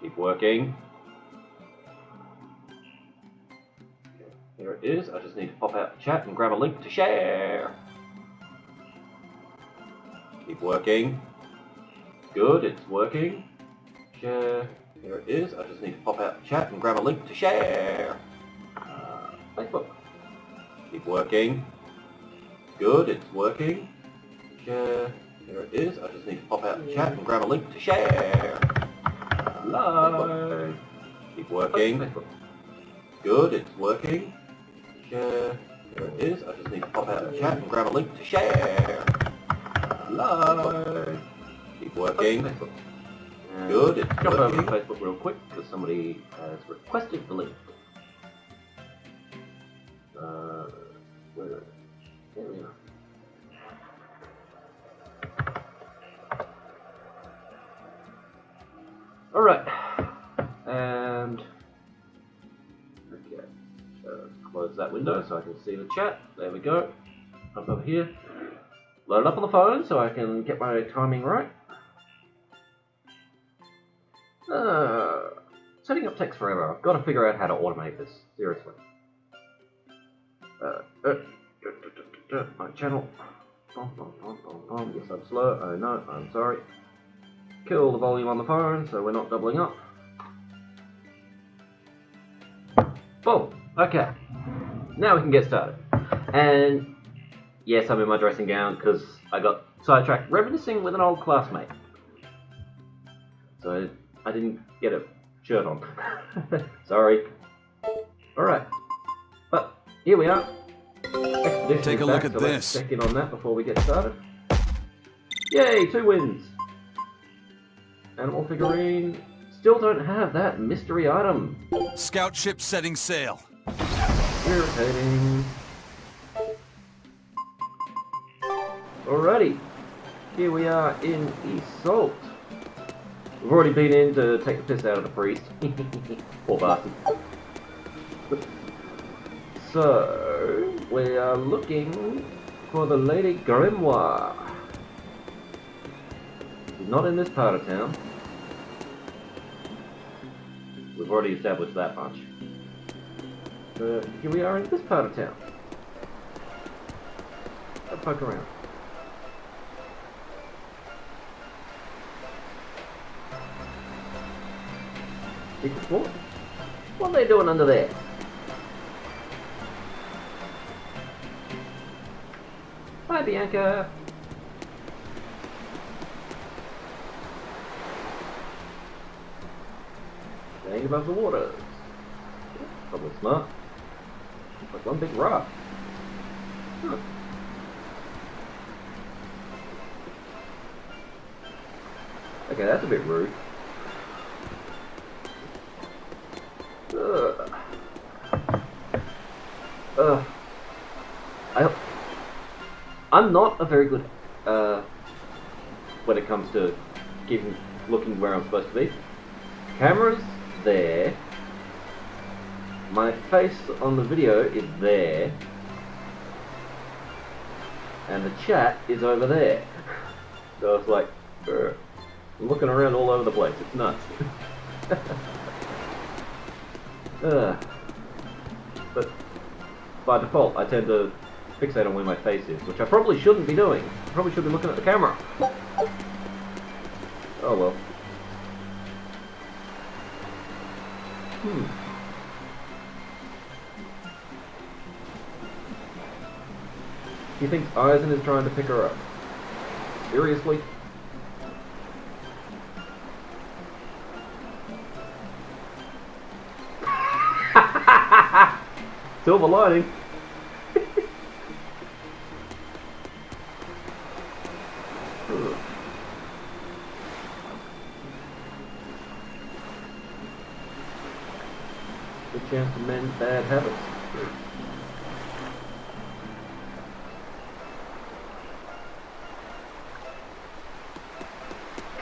Keep working. Okay, here it is. I just need to pop out the chat and grab a link to share. Keep working. Good, it's working. Share. Here it is. I just need to pop out the chat and grab a link to share. Facebook. Keep working. Good, it's working. Share. Here it is. I just need to pop out the chat and grab a link to share. Live. Keep working. Facebook. Good, it's working. Share. Here it is. I just need to pop out the chat and grab a link to share. Live. Keep working. Facebook. Good, it's jump working. over to Facebook real quick because somebody has requested the link. There we are. Alright, and okay, close that window so I can see the chat. There we go. Up over here. Load it up on the phone so I can get my timing right. Setting up text forever. I've got to figure out how to automate this. Seriously. My channel. Yes, I'm slow. I know. I'm sorry. Kill the volume on the phone so we're not doubling up. Boom. Okay. Now we can get started. And yes, I'm in my dressing gown because I got sidetracked reminiscing with an old classmate. So I didn't get a shirt on. Sorry. Alright. But here we are. Expedition Take a look at so this. Let's check in on that before we get started. Yay, 2 wins. Animal figurine. Still don't have that mystery item. Scout ship setting sail. Irritating. Alrighty. Here we are in Isolde. We've already been in to take the piss out of the priest. Poor bastard. So, we are looking for the Lady Grimoirh. She's not in this part of town. We've already established that much. Here we are in this part of town. Let's poke around. Secret floor? What are they doing under there? Hi, Bianca. Staying above the water. Probably smart. Looks like one big rock. Huh. Okay, that's a bit rude. I'm not a very good when it comes to looking where I'm supposed to be. Camera's there. My face on the video is there. And the chat is over there. So it's like, I'm looking around all over the place. It's nuts. But by default, I tend to fixate on where my face is, which I probably shouldn't be doing. I probably should be looking at the camera. Oh well. He thinks Eisen is trying to pick her up. Seriously? Silver lining. Good chance to mend bad habits.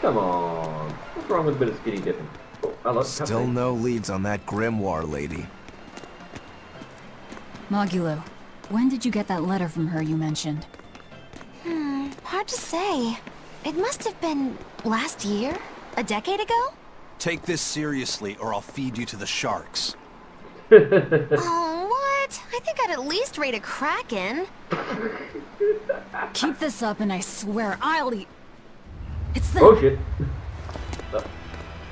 Come on. What's wrong with a bit of skinny dipping? Oh, hello. Still no leads on that Grimoirh lady. Mogulo, when did you get that letter from her you mentioned? Hard to say. It must have been last year? A decade ago? Take this seriously, or I'll feed you to the sharks. Oh, what? I think I'd at least rate a Kraken. Keep this up and I swear I'll eat... It's them! Oh shit. Oh,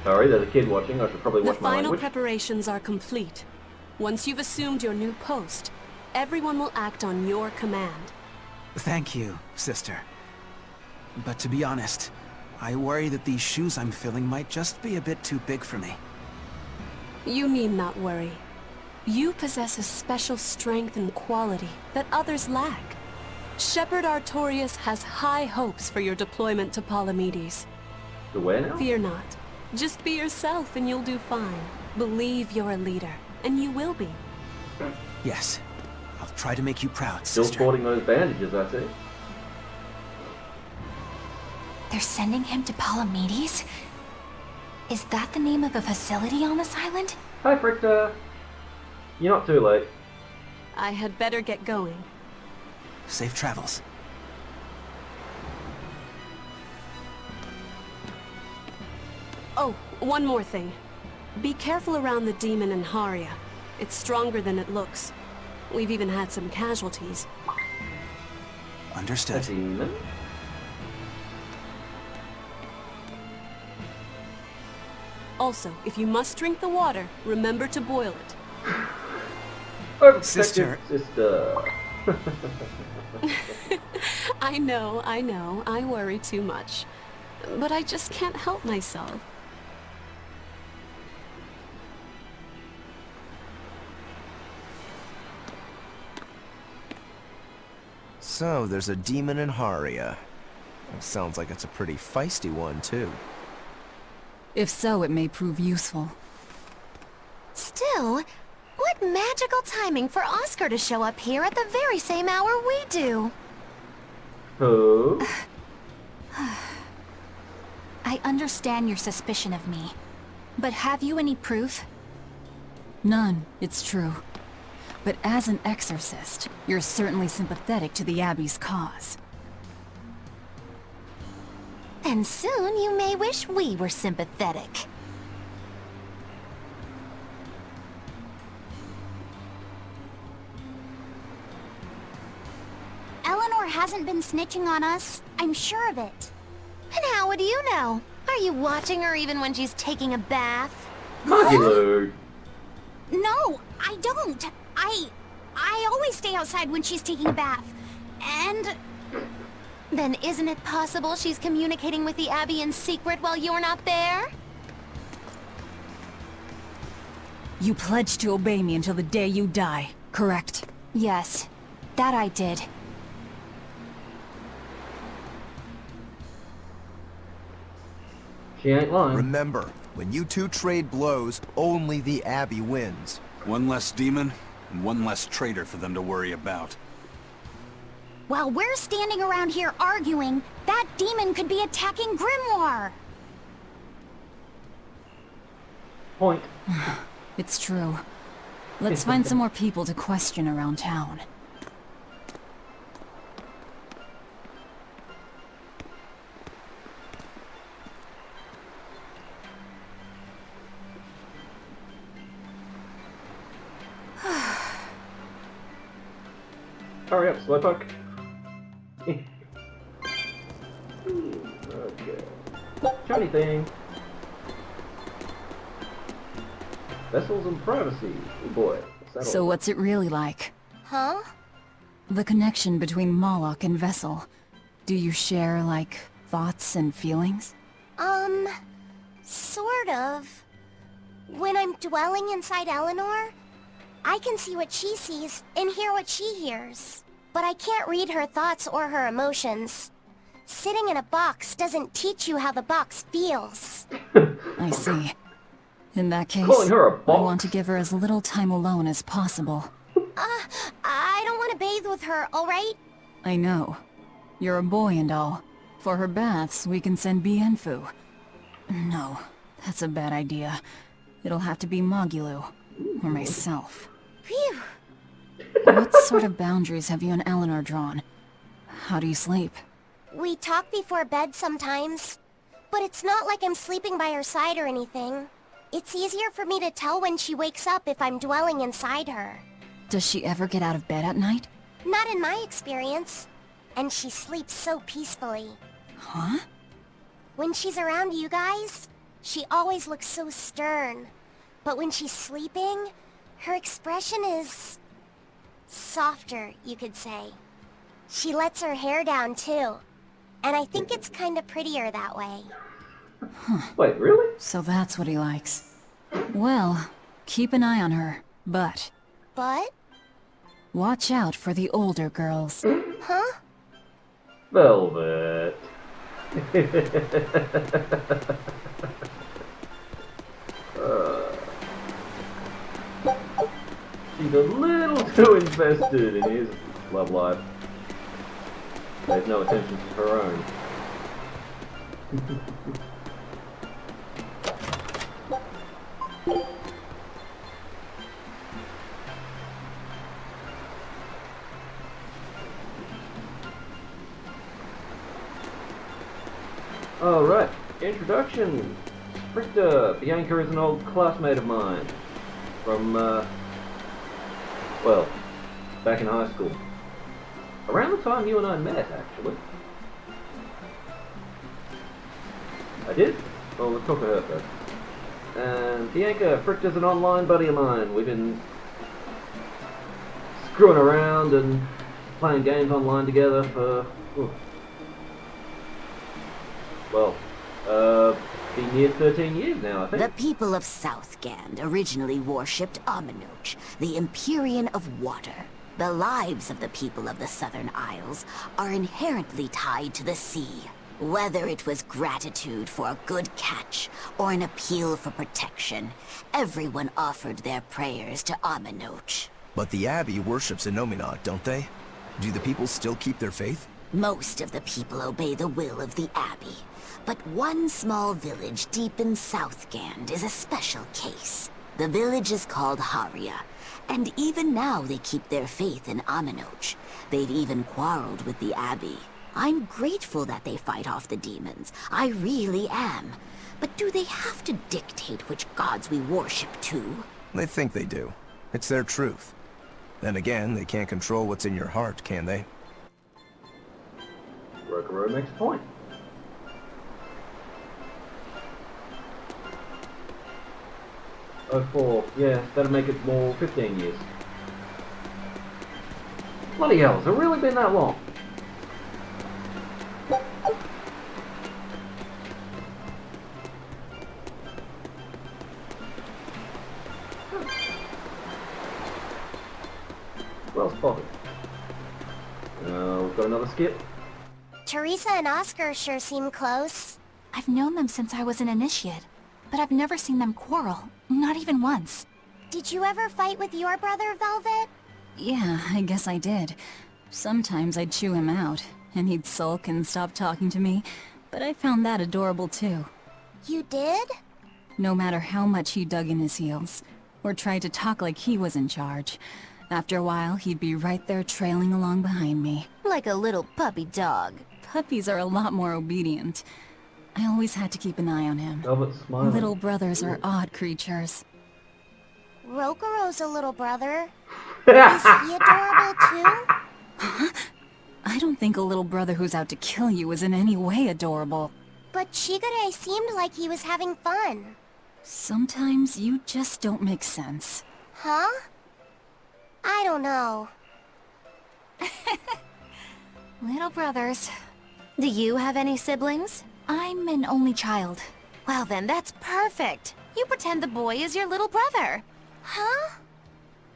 sorry, there's a kid watching. I should probably The watch my final language. preparations are complete. Once you've assumed your new post, everyone will act on your command. Thank you, sister. But to be honest, I worry that these shoes I'm filling might just be a bit too big for me. You need not worry. You possess a special strength and quality that others lack. Shepherd Artorias has high hopes for your deployment to Palamedes. To where now? Fear not. Just be yourself and you'll do fine. Believe you're a leader, and you will be. Yes, I'll try to make you proud, Still sister. sporting those bandages, I see. They're sending him to Palamedes? Is that the name of a facility on this island? Hi, Fricta. You're not too late. I had better get going. Safe travels. Oh, one more thing. Be careful around the demon in Haria. It's stronger than it looks. We've even had some casualties. Understood. A demon? Also, if you must drink the water, remember to boil it. Oh, Sister. Sister. I know, I worry too much. But I just can't help myself. So, there's a demon in Haria. Sounds like it's a pretty feisty one, too. If so, it may prove useful. Still, what magical timing for Oscar to show up here at the very same hour we do. Who? I understand your suspicion of me, but have you any proof? None, it's true. But as an exorcist, you're certainly sympathetic to the Abbey's cause. And soon you may wish we were sympathetic. Eleanor hasn't been snitching on us. I'm sure of it. And how would you know? Are you watching her even when she's taking a bath? Magilou. No, I don't. I always stay outside when she's taking a bath. And... Then isn't it possible she's communicating with the Abbey in secret while you're not there? You pledged to obey me until the day you die, correct? Yes, that I did. She ain't lying. Remember, when you two trade blows, only the Abbey wins. One less demon, and one less traitor for them to worry about. while we're standing around here arguing, that demon could be attacking Grimoirh. Point. It's true. Let's find some more people to question around town. Hurry up, Slowpoke. Okay. Shiny thing. Vessels and privacy. Oh boy. So what's it really like? Huh? The connection between Moloch and Vessel. Do you share, like, thoughts and feelings? Sort of. When I'm dwelling inside Eleanor, I can see what she sees and hear what she hears. But I can't read her thoughts or her emotions. Sitting in a box doesn't teach you how the box feels. I see. In that case, Calling her a I box? want to give her as little time alone as possible. I don't want to bathe with her, alright? I know. You're a boy and all. For her baths, we can send Bienfu. No, that's a bad idea. It'll have to be Magilou. Or myself. Phew. What sort of boundaries have you and Eleanor drawn? How do you sleep? We talk before bed sometimes. But it's not like I'm sleeping by her side or anything. It's easier for me to tell when she wakes up if I'm dwelling inside her. Does she ever get out of bed at night? Not in my experience. And she sleeps so peacefully. Huh? When she's around you guys, she always looks so stern. But when she's sleeping, her expression is... softer, you could say. She lets her hair down too. And I think it's kinda prettier that way. Wait, really? So that's what he likes. Well, keep an eye on her, but... But? watch out for the older girls. Huh? Velvet. She's a little too invested in his love life. Pays no attention to her own. Alright, introduction. Richter, Bianca is an old classmate of mine. From, well, back in high school. Around the time you and I met, actually. I did? Well, let's talk to her first. And Bianca, Richter's an online buddy of mine. We've been screwing around and playing games online together for... been near 13 years now, I think. The people of Southgand originally worshipped Amanoch, the Empyrean of Water. The lives of the people of the Southern Isles are inherently tied to the sea. Whether it was gratitude for a good catch or an appeal for protection, everyone offered their prayers to Amanoch. But the Abbey worships Innominat, don't they? Do the people still keep their faith? Most of the people obey the will of the Abbey. But one small village deep in Southgand is a special case. The village is called Haria, and even now they keep their faith in Amanoch. They've even quarreled with the Abbey. I'm grateful that they fight off the demons. I really am. But do they have to dictate which gods we worship too? They think they do. It's their truth. Then again, they can't control what's in your heart, can they? Rokuro makes a point. Oh, 4. Yeah, that'll make it more 15 years. Bloody hell, has it really been that long? Well spotted. We've got another skip. Teresa and Oscar sure seem close. I've known them since I was an initiate, but I've never seen them quarrel, not even once. Did you ever fight with your brother, Velvet? Yeah, I guess I did. Sometimes I'd chew him out, and he'd sulk and stop talking to me, but I found that adorable too. You did? No matter how much he dug in his heels, or tried to talk like he was in charge, after a while he'd be right there trailing along behind me. Like a little puppy dog. Puppies are a lot more obedient. I always had to keep an eye on him. Velvet's smiling. Little brothers are odd creatures. Rokuro's a little brother. Is he adorable too? Huh? I don't think a little brother who's out to kill you is in any way adorable. But Shigure seemed like he was having fun. Sometimes you just don't make sense. Huh? I don't know. Little brothers. Do you have any siblings? I'm an only child. Well then, that's perfect. You pretend the boy is your little brother. Huh?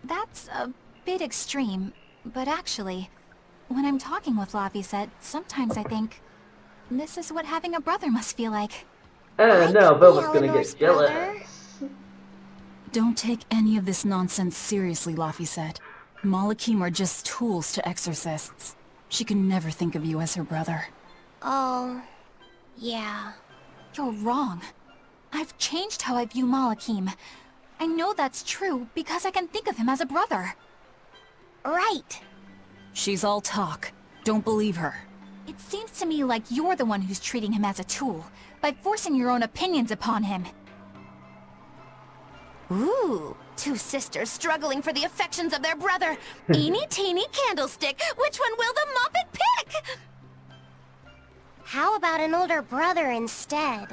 That's a bit extreme, but actually, when I'm talking with Laphicet, sometimes I think, this is what having a brother must feel like. And now Velvet's gonna Eleanor's get jealous. brother. Don't take any of this nonsense seriously, Laphicet. Malakim are just tools to exorcists. She can never think of you as her brother. Oh, yeah. You're wrong. I've changed how I view Malakim. I know that's true because I can think of him as a brother. Right. She's all talk. Don't believe her. It seems to me like you're the one who's treating him as a tool, by forcing your own opinions upon him. Ooh, two sisters struggling for the affections of their brother. Eeny teeny candlestick, which one will the Muppet pick? How about an older brother instead?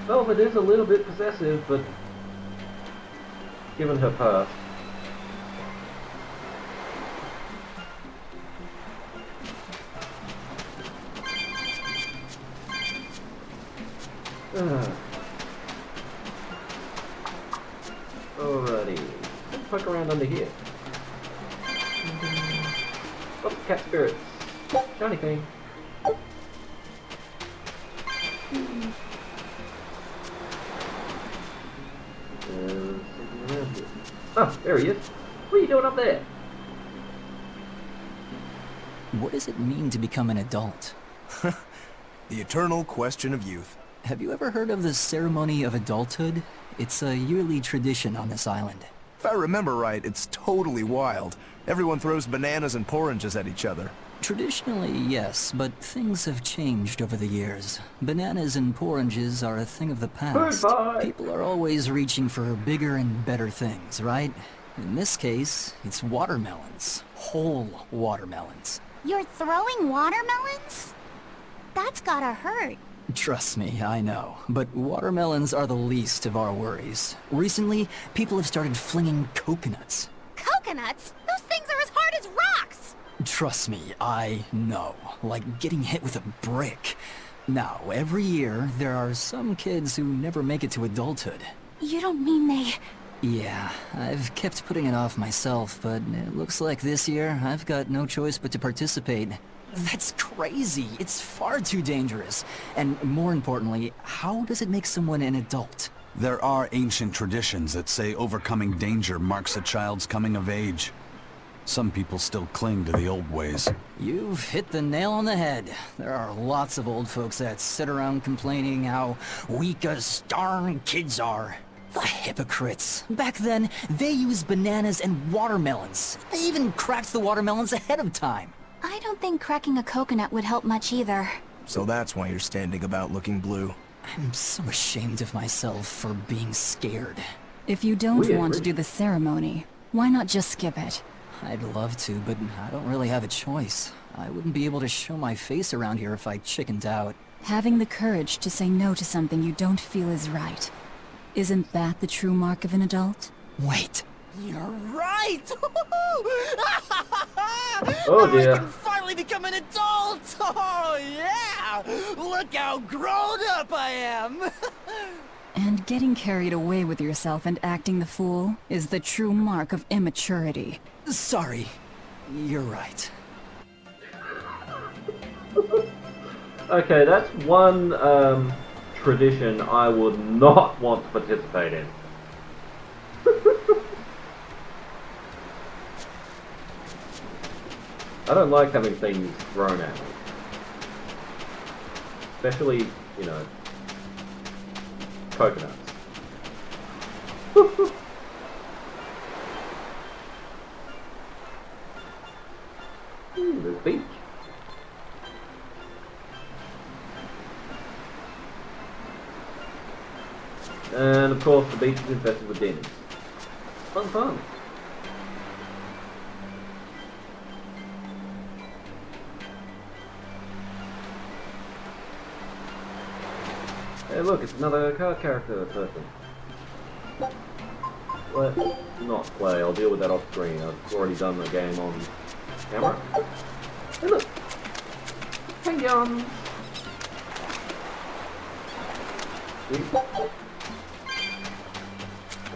Velvet is a little bit possessive, but given her past. Alrighty, let's poke around under here. Lots of cat spirits. Shiny thing. Oh, there he is. What are you doing up there? What does it mean to become an adult? The eternal question of youth. Have you ever heard of the ceremony of adulthood? It's a yearly tradition on this island. If I remember right, it's totally wild. Everyone throws bananas and oranges at each other. Traditionally, yes, but things have changed over the years. Bananas and oranges are a thing of the past. Goodbye. People are always reaching for bigger and better things, right? In this case, it's watermelons. Whole watermelons. You're throwing watermelons? That's gotta hurt. Trust me, I know. But watermelons are the least of our worries. Recently, people have started flinging coconuts. Coconuts? Those things are as hard as rocks! Trust me, I know. Like getting hit with a brick. Now, every year, there are some kids who never make it to adulthood. You don't mean they... Yeah, I've kept putting it off myself, but it looks like this year I've got no choice but to participate. That's crazy. It's far too dangerous. And more importantly, how does it make someone an adult? There are ancient traditions that say overcoming danger marks a child's coming of age. Some people still cling to the old ways. You've hit the nail on the head. There are lots of old folks that sit around complaining how weak us darn kids are. The hypocrites. Back then, they used bananas and watermelons. They even cracked the watermelons ahead of time. I don't think cracking a coconut would help much either. So that's why you're standing about looking blue. I'm so ashamed of myself for being scared. If you don't want to do the ceremony, why not just skip it? I'd love to, but I don't really have a choice. I wouldn't be able to show my face around here if I chickened out. Having the courage to say no to something you don't feel is right. Isn't that the true mark of an adult? Wait. You're right! Oh dear. I can finally become an adult! Oh yeah! Look how grown up I am! And getting carried away with yourself and acting the fool is the true mark of immaturity. Sorry. You're right. Okay, that's one tradition I would not want to participate in. I don't like having things thrown at me. Especially, you know, coconuts. There's beach. And of course the beach is infested with demons. Fun fun. Hey look, it's another card character person. Let's not play, I'll deal with that off screen. I've already done the game on camera. Hey look! Penguins!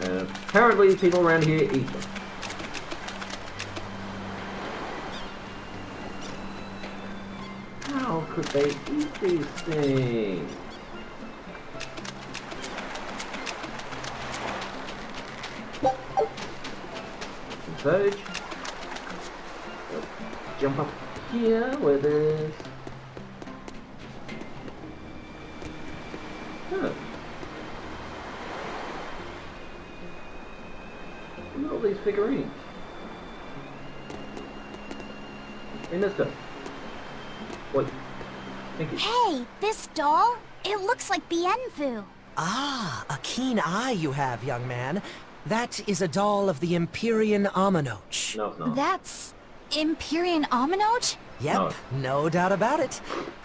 And apparently people around here eat them. How could they eat these things? Sage. Jump up here where there's... Huh. figurines. Hey, mister. Wait. Thank you. Hey, this doll? It looks like Bienfu. Ah, a keen eye you have, young man. That is a doll of the Empyrean Aminoch. No, it's not. That's... Empyrean Aminoch? Yep, no doubt about it.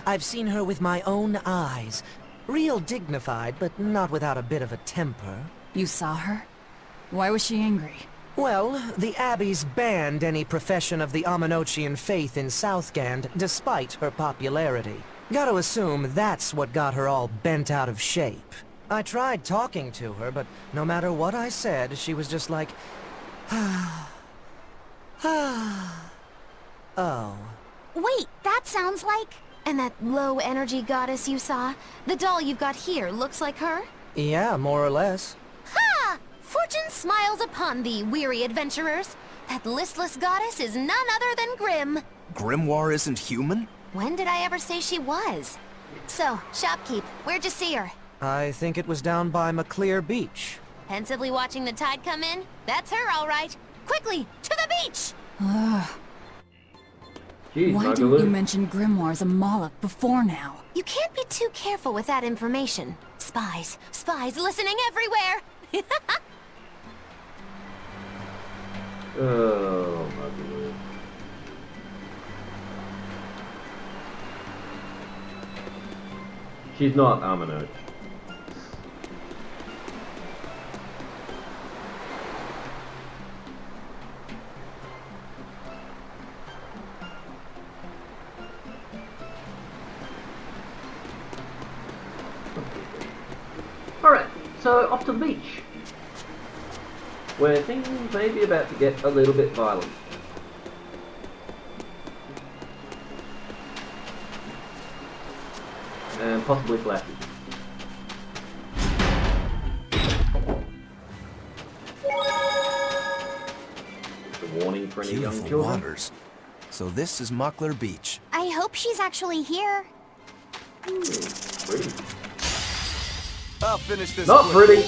I've seen her with my own eyes. Real dignified, but not without a bit of a temper. You saw her? Why was she angry? Well, the Abbey's banned any profession of the Aminochian faith in Southgand, despite her popularity. Gotta assume that's what got her all bent out of shape. I tried talking to her, but no matter what I said, she was just like... Oh. Wait, that sounds like... And that low-energy goddess you saw? The doll you've got here looks like her? Yeah, more or less. Ha! Fortune smiles upon thee, weary adventurers. That listless goddess is none other than Grim. Grimoire isn't human? When did I ever say she was? So, shopkeep, where'd you see her? I think it was down by McClear Beach. Pensively watching the tide come in? That's her, all right. Quickly, to the beach! Ugh. Jeez, Why Magalu. didn't you mention Grimoire as a Moloch before now? You can't be too careful with that information. Spies, spies listening everywhere! Oh, Magalu. She's not Amino. Alright, so off to the beach, where things may be about to get a little bit violent. And possibly flashy. It's a warning for any young Beautiful children. waters. So this is Mockler Beach. I hope she's actually here. Pretty. I'll finish this. Not quick. pretty.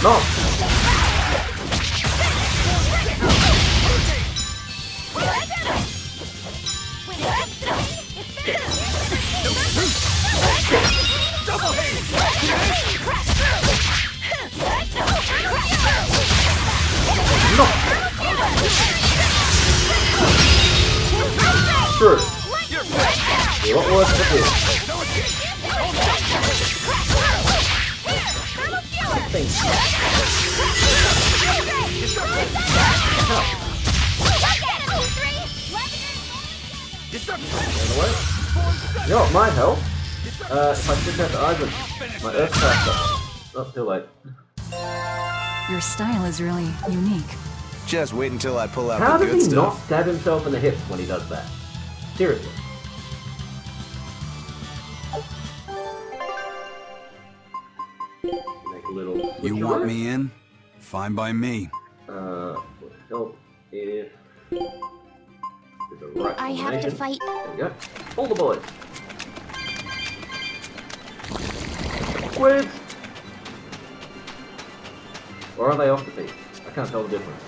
No. True. A lot worse than this. You know what might help? If I switch out to Ivan, my Earth Crafter. Not too late. Your style is really unique. Just wait until I pull out How the does good he not stuff. stab himself in the hips when he does that? Seriously. Make a little You switcheroo. want me in? Fine by me. Would help if there's a right I have to combination. fight. There we go. All the boys. Squids! Or are they off the feet? I can't tell the difference.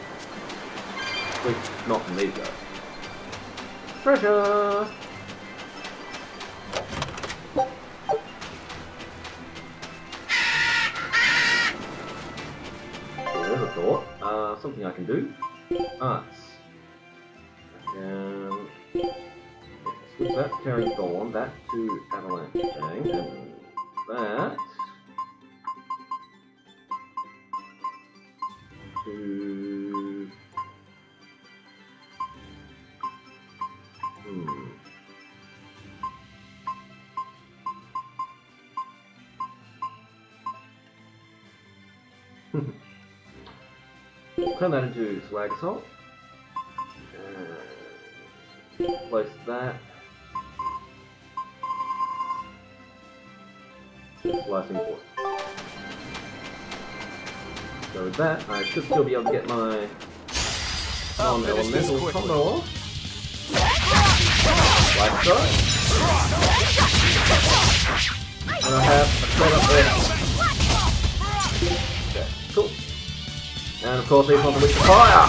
At least not from these guys. Treasure! So there's a thought. Something I can do. Arts. I can switch that Tearing Thorn back to Avalanche Fang, and that to turn that into Swag Assault. Place that. Slicing forward. So with that, I should still be able to get my Non-elemental combo. Like so. And I have a setup there. Okay, cool. And of course these ones are with fire!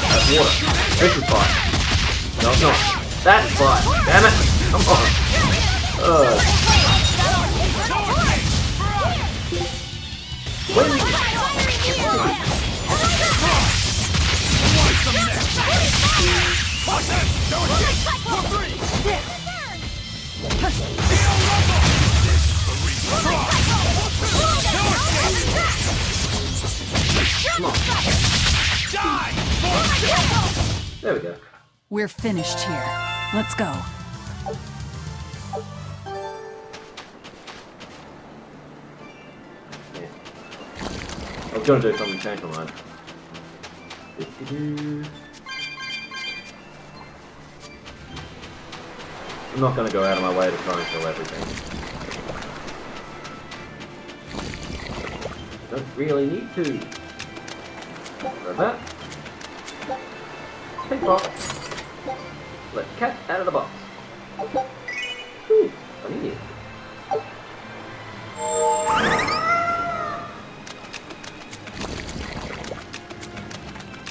That's water. This is fire. No, it's not. That's fire. Damn it! Come on. Come on. There we go. We're finished here. Let's go. Yeah. I was going to do something, change my mind. I'm not going to go out of my way to try and kill everything. Don't really need to. Grab that. Take box. Let cat out of the box. Ooh, funny here.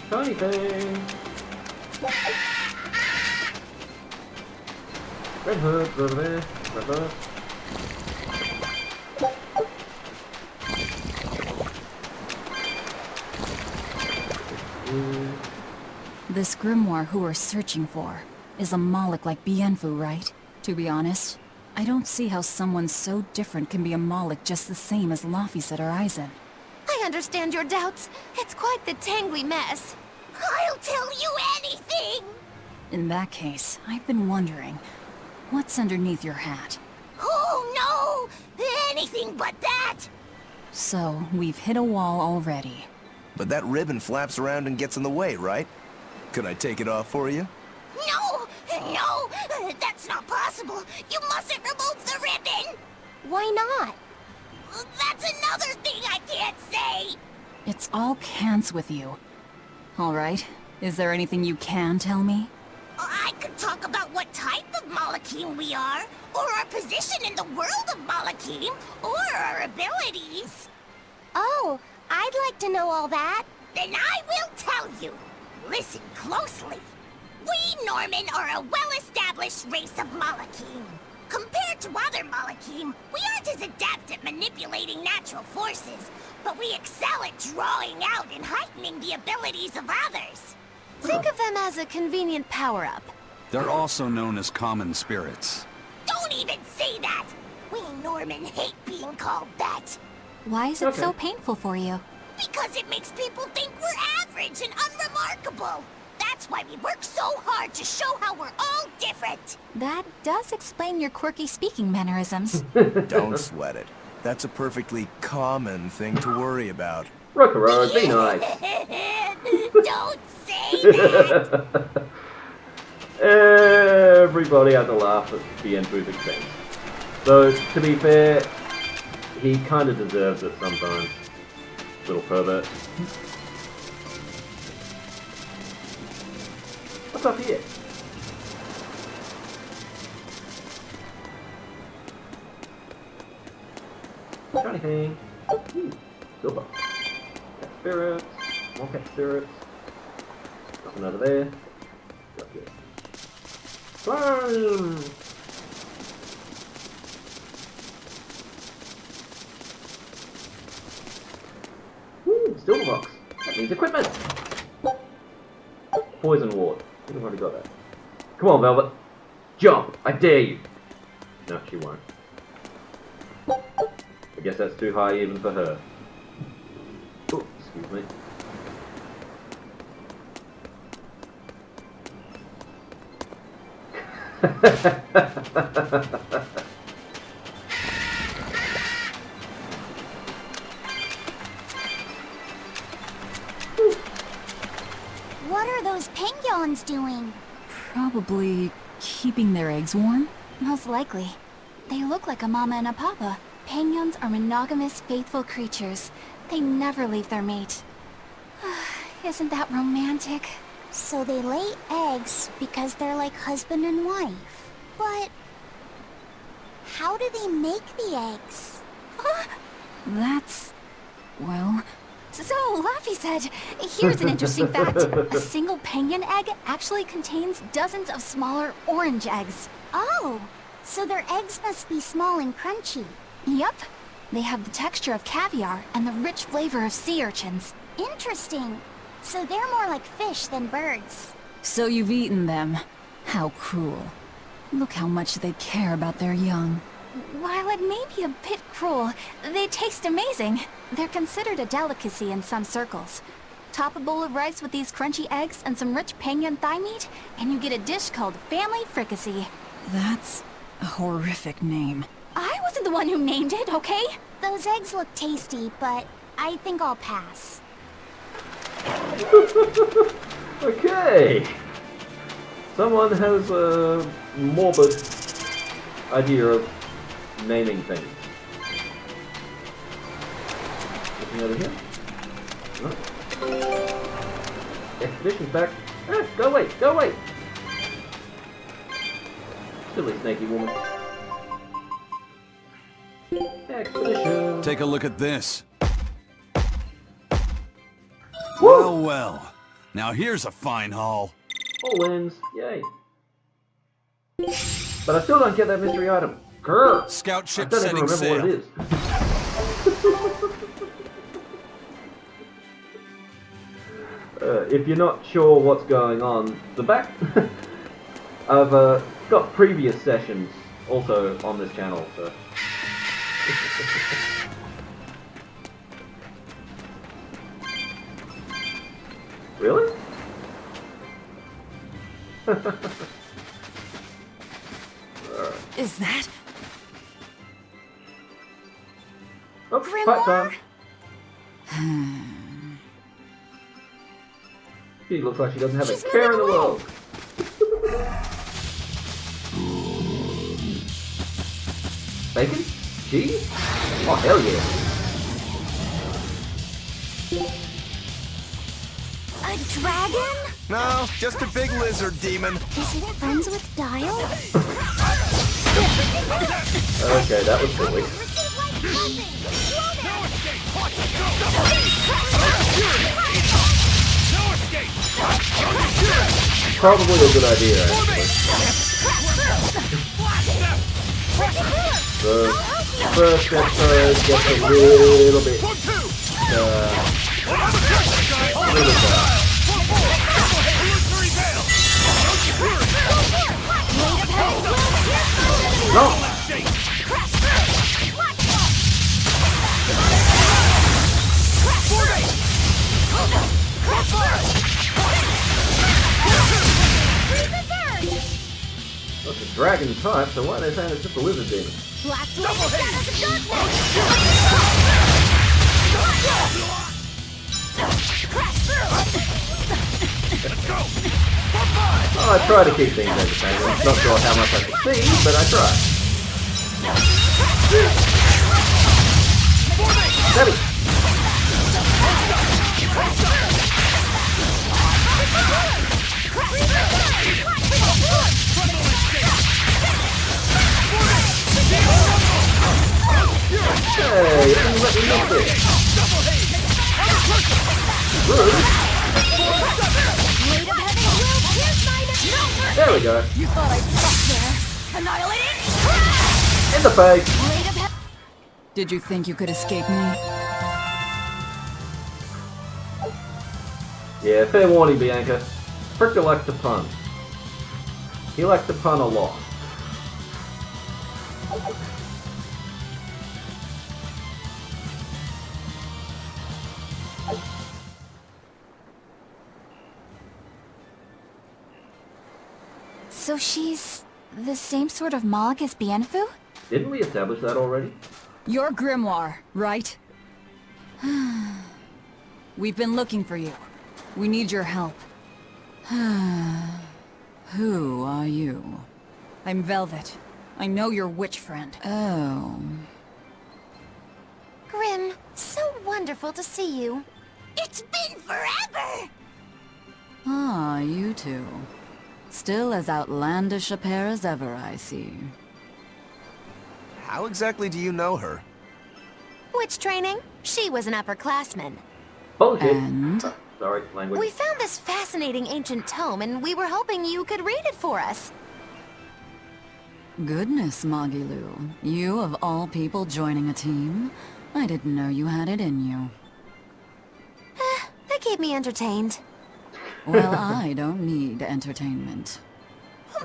Tiny thing. Red hood, over there. Red hood. This Grimoirh who we're searching for is a Moloch like Bienfu, right? To be honest, I don't see how someone so different can be a Moloch just the same as Laphicet or Eisen. I understand your doubts. It's quite the tangly mess. I'll tell you anything! In that case, I've been wondering, what's underneath your hat? Oh no! Anything but that! So, we've hit a wall already. But that ribbon flaps around and gets in the way, right? Could I take it off for you? No! No! That's not possible! You mustn't remove the ribbon! Why not? That's another thing I can't say! It's all cans with you. Alright, is there anything you can tell me? I could talk about what type of Malachim we are, or our position in the world of Malachim, or our abilities. Oh, I'd like to know all that. Then I will tell you. Listen closely. We Norman are a well-established race of Malachim. Compared to other Malachim, we aren't as adept at manipulating natural forces, but we excel at drawing out and heightening the abilities of others. Think of them as a convenient power-up. They're also known as common spirits. Don't even say that! We Norman hate being called that. Why is it so painful for you? Because it makes people think we're average and unremarkable. That's why we work so hard to show how we're all different. That does explain your quirky speaking mannerisms. Don't sweat it. That's a perfectly common thing to worry about. Rokurose, be nice. Don't say that! Everybody had to laugh at Bienfu's expense. So, to be fair, he kind of deserves it sometimes. Little pervert. What's up here? Shiny thing. Silver. Cat spirits. More cat spirits. Nothing over there. Up here. Climb! Silver box. That means equipment. Poison ward. I think I've already got that. Come on, Velvet. Jump! I dare you. No, she won't. I guess that's too high even for her. Oh, excuse me. What are those penguins doing? Probably keeping their eggs warm? Most likely. They look like a mama and a papa. Penguins are monogamous, faithful creatures. They never leave their mate. Isn't that romantic? So they lay eggs because they're like husband and wife. But how do they make the eggs? That's... well... So, Laffy said, here's an interesting fact. A single penguin egg actually contains dozens of smaller orange eggs. Oh, so their eggs must be small and crunchy. Yep. They have the texture of caviar and the rich flavor of sea urchins. Interesting. So they're more like fish than birds. So you've eaten them. How cruel. Look how much they care about their young. While it may be a bit cruel, they taste amazing. They're considered a delicacy in some circles. Top a bowl of rice with these crunchy eggs and some rich penguin thigh meat, and you get a dish called family fricassee. That's a horrific name. I wasn't the one who named it, okay? Those eggs look tasty, but I think I'll pass. Okay. Someone has a morbid idea of naming things. Anything over here? No. Expedition's back. Ah, go away! Go away! Silly snaky woman. Expedition. Take a look at this. Woo! Well, well. Now here's a fine haul. All wins. Yay. But I still don't get that mystery item. Grr! Scout ship I don't even setting remember sail. what it is. If you're not sure what's going on, the back... I've got previous sessions also on this channel, so... Really? Is that... Oh, Grimoirh? time. She looks like she doesn't have She's a care in the moving world. Bacon? Cheese? Oh, hell yeah. A dragon? No, just a big lizard demon. Is it friends with Dial? Okay, that was silly. Probably a good idea, actually. The first episode gets a little bit... No! That's a dragon type, so why are they saying it's just a lizard demon? Oh, I try to keep things entertaining. Not sure how much I succeed, but I try. Steady! Hey, you didn't let me miss it. Rude. There we go. You thought I'd stop there. Annihilating! In the face. Did you think you could escape me? Yeah, fair warning, Bianca. Fricka likes to pun. He likes to pun a lot. So she's the same sort of Moloch as Bienfu? Didn't we establish that already? You're Grimoirh, right? We've been looking for you. We need your help. Who are you? I'm Velvet. I know your witch friend. Oh. Grim, so wonderful to see you. It's been forever! Ah, you two. Still as outlandish a pair as ever, I see. How exactly do you know her? Which training? She was an upperclassman. Bullshit. And? Sorry, language. We found this fascinating ancient tome, and we were hoping you could read it for us. Goodness, Magilu. You of all people joining a team? I didn't know you had it in you. That keep me entertained. Well, I don't need entertainment.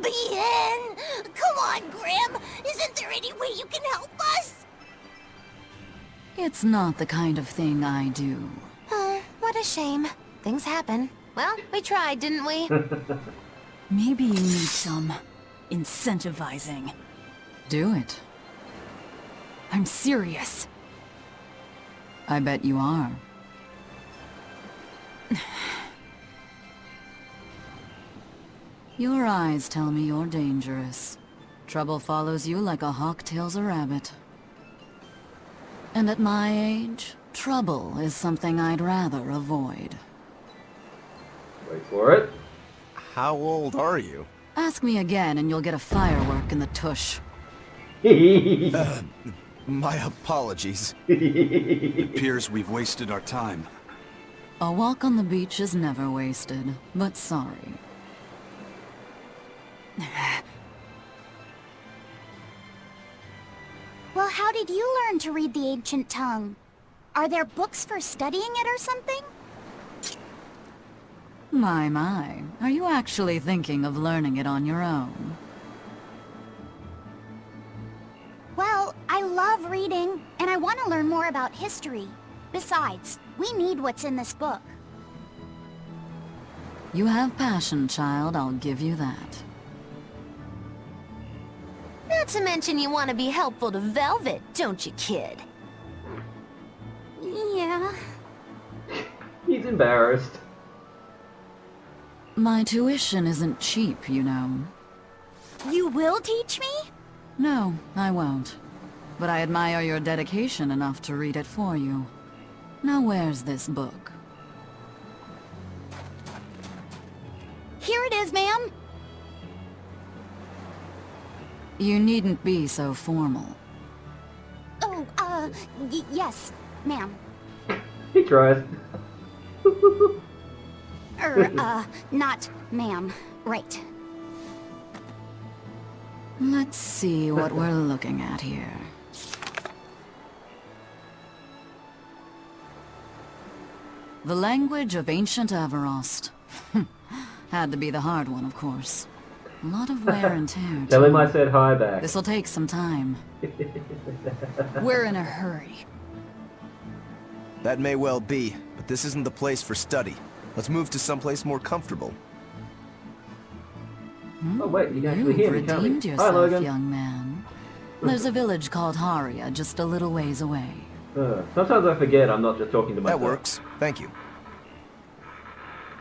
Bien! Come on, Grim! Isn't there any way you can help us? It's not the kind of thing I do. What a shame. Things happen. Well, we tried, didn't we? Maybe you need some incentivizing. Do it. I'm serious. I bet you are. Your eyes tell me you're dangerous. Trouble follows you like a hawk tails a rabbit. And at my age, trouble is something I'd rather avoid. Wait for it. How old are you? Ask me again and you'll get a firework in the tush. My apologies. It appears we've wasted our time. A walk on the beach is never wasted, but sorry. Well, how did you learn to read the ancient tongue? Are there books for studying it or something? My. Are you actually thinking of learning it on your own? Well, I love reading, and I want to learn more about history. Besides, we need what's in this book. You have passion, child, I'll give you that. Not to mention you want to be helpful to Velvet, don't you, kid? Yeah. He's embarrassed. My tuition isn't cheap, you know. You will teach me? No, I won't. But I admire your dedication enough to read it for you. Now where's this book? Here it is, ma'am. You needn't be so formal. Oh, yes, ma'am. He tries. Not ma'am. Right. Let's see what we're looking at here. The language of ancient Averost. Had to be the hard one, of course. A lot of wear and tear. Tell him I said hi back. This'll take some time. We're in a hurry. That may well be, but this isn't the place for study. Let's move to someplace more comfortable. Oh wait, you can actually hear me, can't redeemed you? Hi, yourself, Logan. young man. There's a village called Haria, just a little ways away. Sometimes I forget I'm not just talking to myself. That works. Thank you.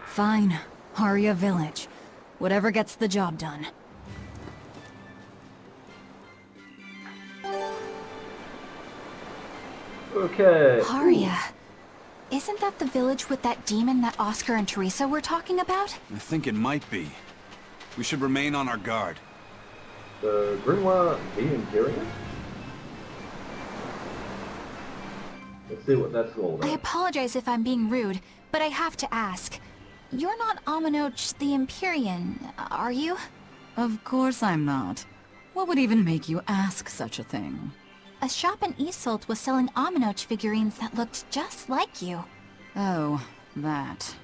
Fine. Haria Village. Whatever gets the job done. Okay. Haria. Isn't that the village with that demon that Oscar and Teresa were talking about? I think it might be. We should remain on our guard. The Grimoirh the Imperium? Let's see what that's all I about. apologize if I'm being rude, but I have to ask. You're not Aminoch the Empyrean, are you? Of course I'm not. What would even make you ask such a thing? A shop in Isolt was selling Aminoch figurines that looked just like you. Oh, that.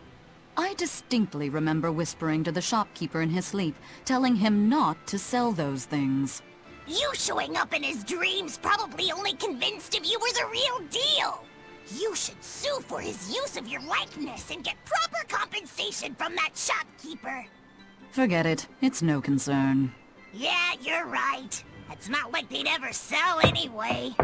I distinctly remember whispering to the shopkeeper in his sleep, telling him not to sell those things. You showing up in his dreams probably only convinced him you were the real deal. You should sue for his use of your likeness and get proper compensation from that shopkeeper. Forget it. It's no concern. Yeah, you're right. It's not like they'd ever sell anyway.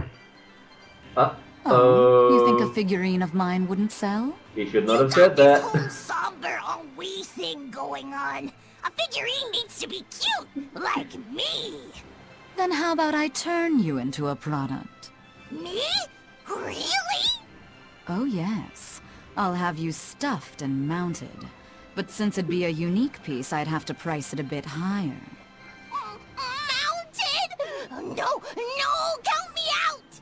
You think a figurine of mine wouldn't sell? He should not have said that. This whole somber ennui thing going on. A figurine needs to be cute, like me. Then how about I turn you into a product? Me? Really? Oh yes. I'll have you stuffed and mounted. But since it'd be a unique piece, I'd have to price it a bit higher. Mounted? No, count me out!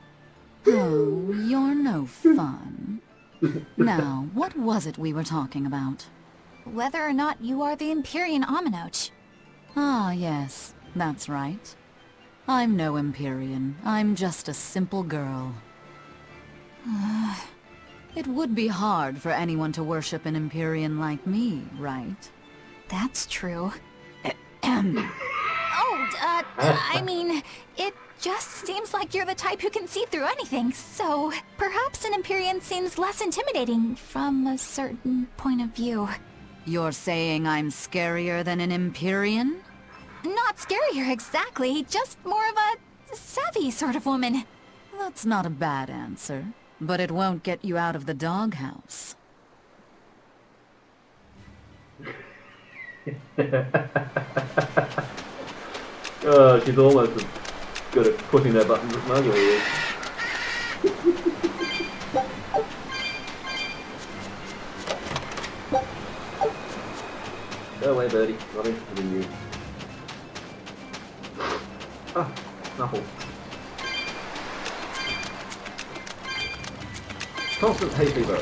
Oh, you're no fun. Now, what was it we were talking about? Whether or not you are the Empyrean Aminoch. Ah, yes, that's right. I'm no Empyrean. I'm just a simple girl. It would be hard for anyone to worship an Empyrean like me, right? That's true. I mean, it just seems like you're the type who can see through anything, so perhaps an Empyrean seems less intimidating from a certain point of view. You're saying I'm scarier than an Empyrean? Not scarier exactly, just more of a savvy sort of woman. That's not a bad answer, but it won't get you out of the doghouse. Oh, she's almost as good at pushing their buttons as Marjorie is. Go away, birdie. Not interested in you. Ah, Snuffle. Constant hay fever.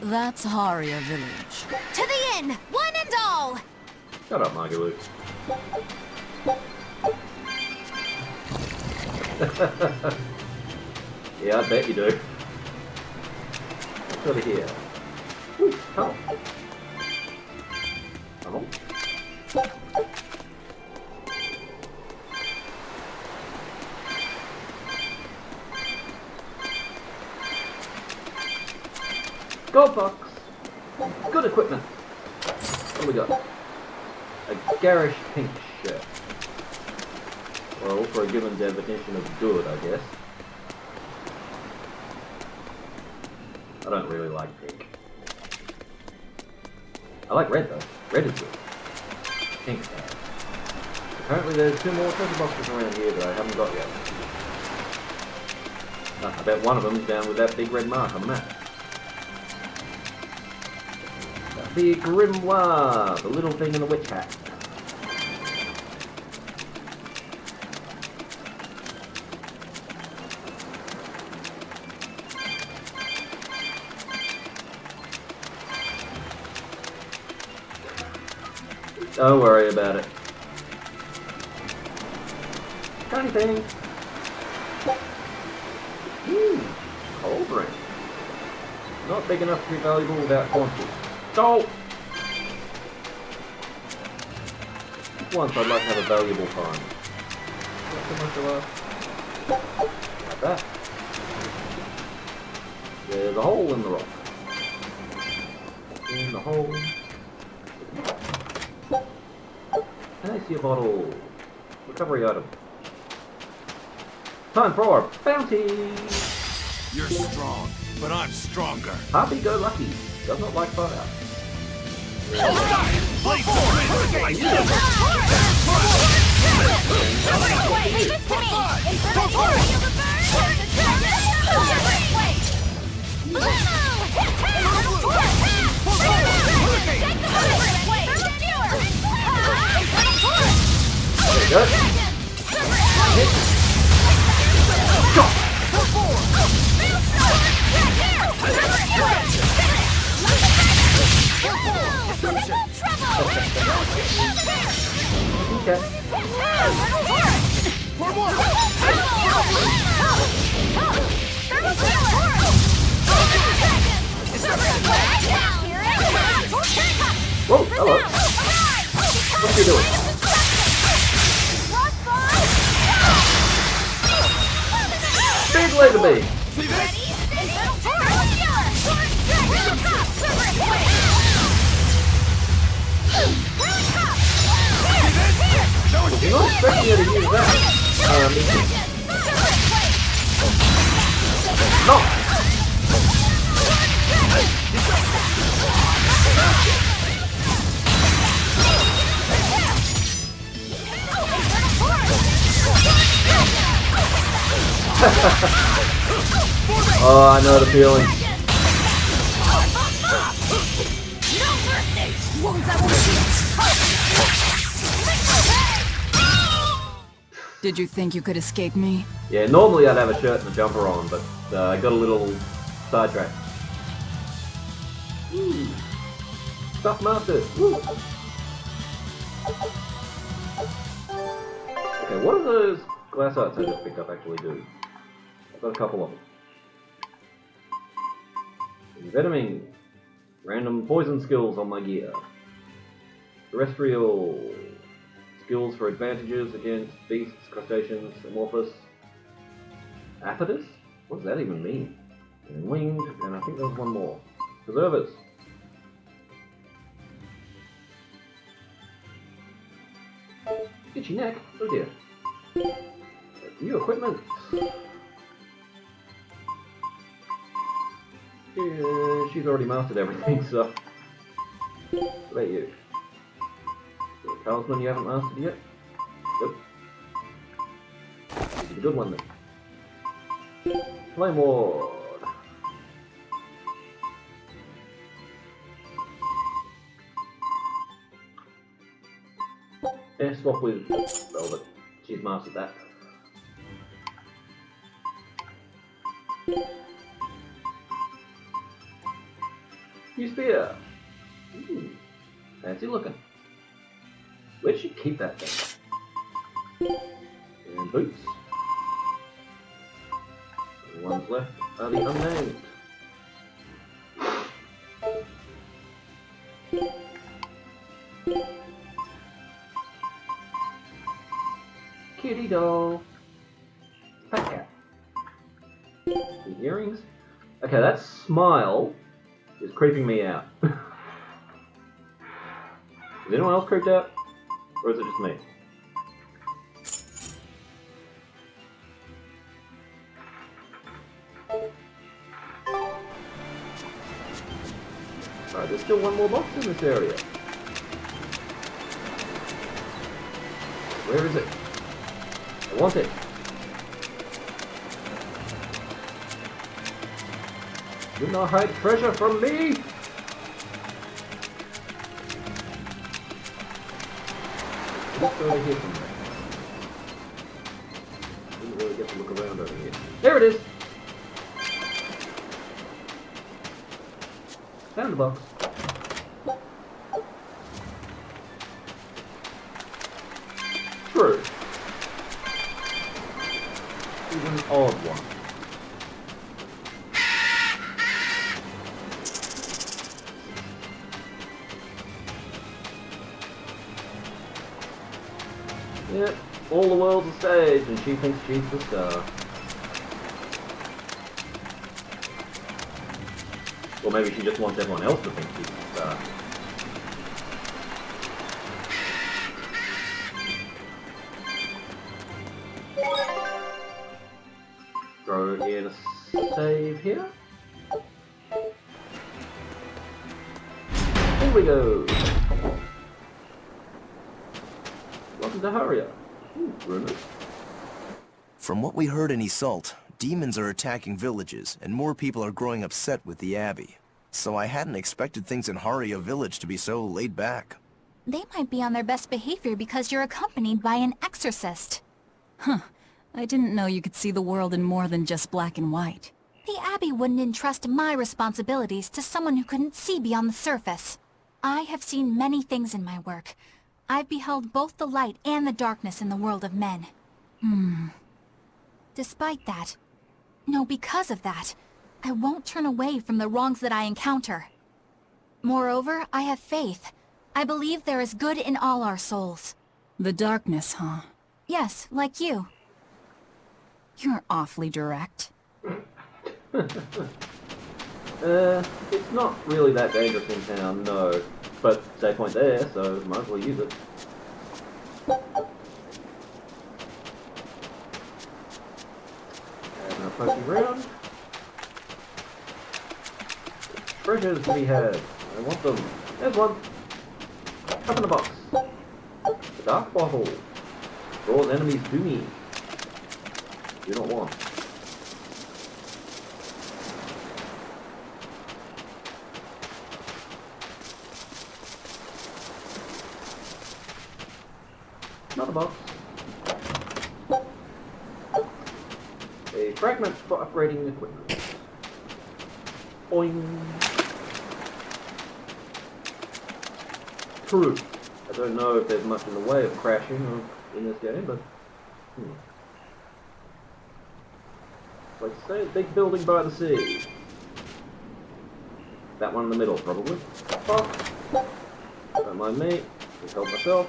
That's Haria Village. To the inn, one and all! Shut up, Margaret. Yeah, I bet you do. What's over here? Ooh, tunnel. Tunnel. Gold box. Good equipment. What do we got? A garish pink shirt. Well, for a given definition of good, I guess. I don't really like pink. I like red though. Red is good. Pink bad. Apparently there's 2 more treasure boxes around here that I haven't got yet. I bet one of them's down with that big red mark on the map. The Grimoirh, the little thing in the witch hat. Don't worry about it. Tiny thing. Cold drink. Not big enough to be valuable without quantity. Salt! Once I'd like to have a valuable find. Not so much of a... Like that. There's a hole in the rock. In the hole. And I see a bottle. Recovery item. Time for our bounty! You're strong, but I'm stronger. Happy-go-lucky. Does not like fire. Wait, this to Whoa, hello. What are you doing? Big laser beam. You're not expecting her to use that. No! Oh, I know the feeling. Did you think you could escape me? Yeah, normally I'd have a shirt and a jumper on, but I got a little sidetracked. Stuff mastered! Woo. Okay, what do those glass arts I just picked up actually do? I've got a couple of them. Envenoming. Random poison skills on my gear. Terrestrial. Skills for advantages against beasts, crustaceans, amorphous. Aphodus? What does that even mean? And winged, and I think there's one more. Preservers. Itchy neck. Oh dear. New equipment. Yeah, she's already mastered everything, so. What about you? Talisman you haven't mastered yet? Good. This is a good one then. Flame Ward. Yeah, swap with Velvet. She's mastered that. New spear. Ooh, fancy looking. Where did she keep that thing? And boots. The ones left are the unnamed. Kitty doll. Fat cat. The earrings. Okay, that smile is creeping me out. Is anyone else creeped out? Or is it just me? Alright, there's still one more box in this area. Where is it? I want it. Do not hide treasure from me! What's over here somewhere? Didn't really get to look around over here. There it is! Found the box. True. It's an odd one. Yep, all the world's a stage and she thinks she's the star. Or maybe she just wants everyone else to think she's the star. Throw in a save here. Here we go. Welcome to Haria. Rumors. From what we heard in Iseult, demons are attacking villages, and more people are growing upset with the Abbey. So I hadn't expected things in Haria village to be so laid back. They might be on their best behavior because you're accompanied by an exorcist. Huh. I didn't know you could see the world in more than just black and white. The Abbey wouldn't entrust my responsibilities to someone who couldn't see beyond the surface. I have seen many things in my work. I've beheld both the light and the darkness in the world of men. Despite that, no, because of that, I won't turn away from the wrongs that I encounter. Moreover, I have faith. I believe there is good in all our souls. The darkness, huh? Yes, like you. You're awfully direct. It's not really that dangerous in town, no. But save point there, so might as well use it. And a pokey round. Treasures to be had. I want them. There's one. Up in the box. The dark bottle. Draws enemies to me. Do not want. Another box. A fragment for upgrading equipment. Boing. True. I don't know if there's much in the way of crashing in this game, but... Like I say, big building by the sea. That one in the middle, probably. Fuck. Don't mind me. Just help myself.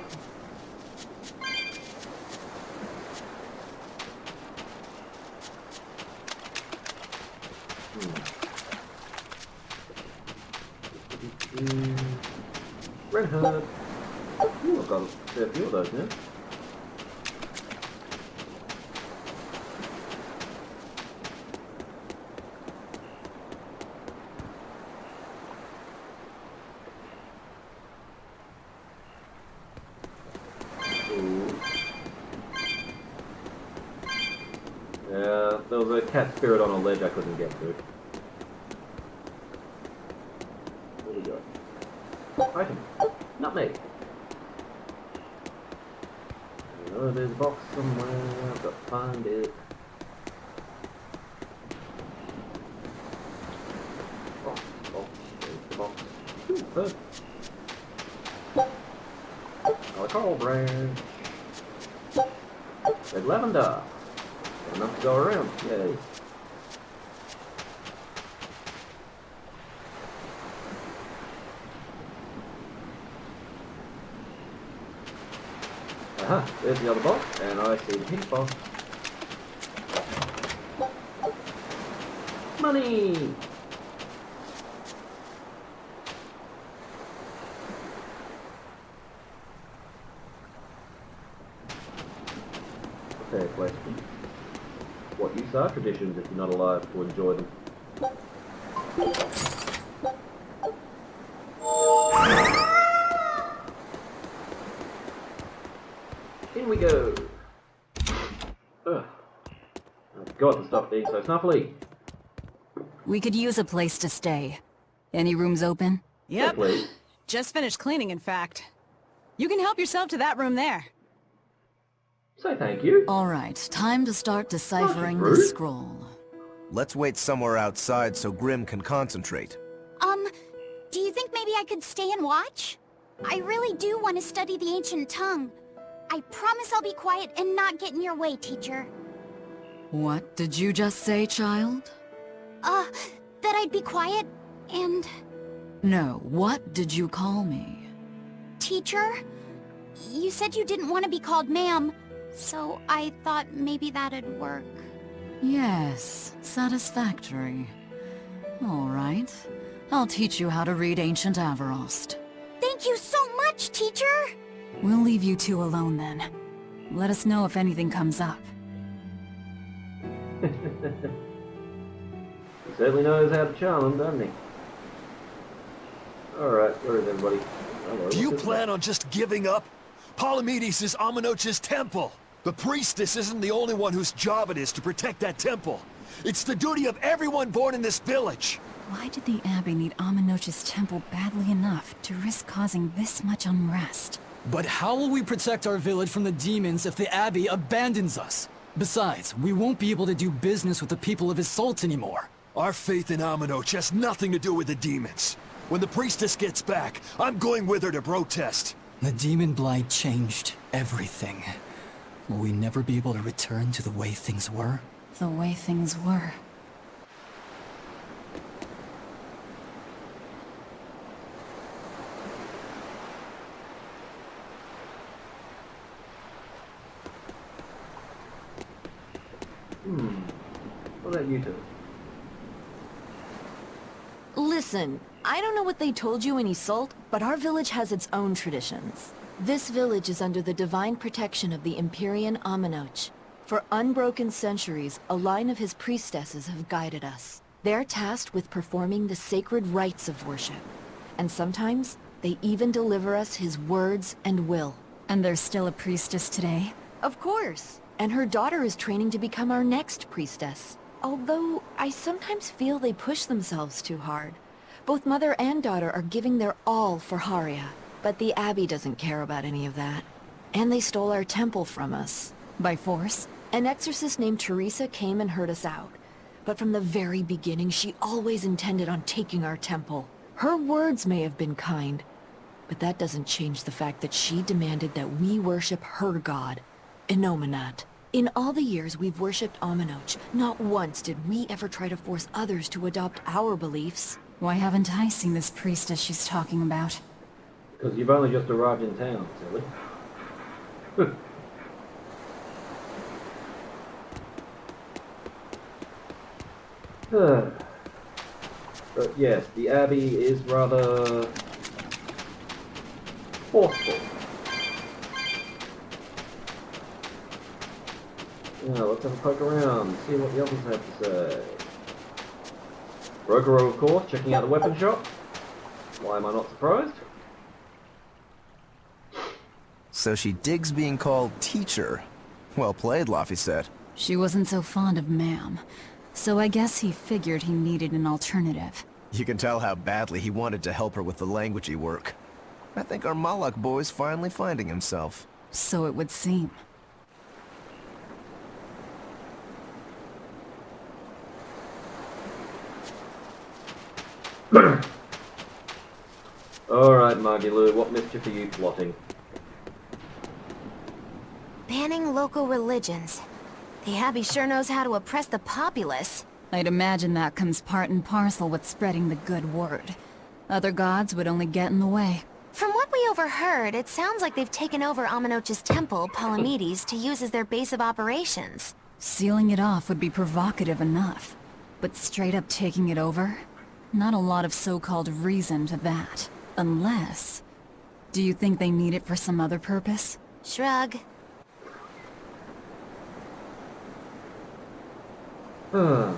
Red Hood. Ooh, I've got a fair few of those now. Yeah, there was a cat spirit on a ledge I couldn't get to. Where we go? Item. Nutmeg. I know there's a box somewhere, I've got to find it. Box, there's the box. Ooh, bird. Another coral branch. Red lavender. Got enough to go around, yay. Aha, there's the other box, and I see the pink box. Money! Fair question. What use are traditions if you're not alive to enjoy them? In we go! Ugh. Oh god, the stuff being so snuffly! We could use a place to stay. Any rooms open? Yep. Please. Just finished cleaning, in fact. You can help yourself to that room there. Say thank you. Alright, time to start deciphering Rude. this scroll. Let's wait somewhere outside so Grim can concentrate. Do you think maybe I could stay and watch? I really do want to study the ancient tongue. I promise I'll be quiet and not get in your way, teacher. What did you just say, child? That I'd be quiet and... No, what did you call me? Teacher? You said you didn't want to be called ma'am, so I thought maybe that'd work. Yes, satisfactory. Alright, I'll teach you how to read Ancient Avarost. Thank you so much, teacher! We'll leave you two alone then. Let us know if anything comes up. He certainly knows how to charm them, doesn't he? Alright, where is everybody? Hello, Do you what's this plan one? on just giving up? Palamedes is Amenoch's temple. The priestess isn't the only one whose job it is to protect that temple. It's the duty of everyone born in this village. Why did the Abbey need Amenoch's temple badly enough to risk causing this much unrest? But how will we protect our village from the demons if the Abbey abandons us? Besides, we won't be able to do business with the people of Isolt anymore. Our faith in Amenoch has nothing to do with the demons. When the priestess gets back, I'm going with her to protest. The demon blight changed everything. Will we never be able to return to the way things were? The way things were. What about you two? Listen, I don't know what they told you in Isolt, but our village has its own traditions. This village is under the divine protection of the Empyrean Amenoch. For unbroken centuries, a line of his priestesses have guided us. They're tasked with performing the sacred rites of worship. And sometimes, they even deliver us his words and will. And there's still a priestess today? Of course. And her daughter is training to become our next priestess. Although, I sometimes feel they push themselves too hard. Both mother and daughter are giving their all for Haria. But the Abbey doesn't care about any of that. And they stole our temple from us. By force? An exorcist named Teresa came and heard us out. But from the very beginning, she always intended on taking our temple. Her words may have been kind, but that doesn't change the fact that she demanded that we worship her god, Inominat. In all the years we've worshipped Aminoch, not once did we ever try to force others to adopt our beliefs. Why haven't I seen this priestess she's talking about? Because you've only just arrived in town, silly. But yes, the Abbey is rather forceful. Now let's have a poke around, see what the others have to say. Rokuro, of course, checking out the weapon shop. Why am I not surprised? So she digs being called teacher. Well played, Laphicet. She wasn't so fond of ma'am, so I guess he figured he needed an alternative. You can tell how badly he wanted to help her with the languagey work. I think our Malak boy's finally finding himself. So it would seem. Alright, Magilu, what mischief are you plotting? Banning local religions. The Abbey sure knows how to oppress the populace. I'd imagine that comes part and parcel with spreading the good word. Other gods would only get in the way. From what we overheard, it sounds like they've taken over Aminoch's temple, Palamedes, to use as their base of operations. Sealing it off would be provocative enough. But straight up taking it over? Not a lot of so-called reason to that. Unless... Do you think they need it for some other purpose? Shrug. Huh.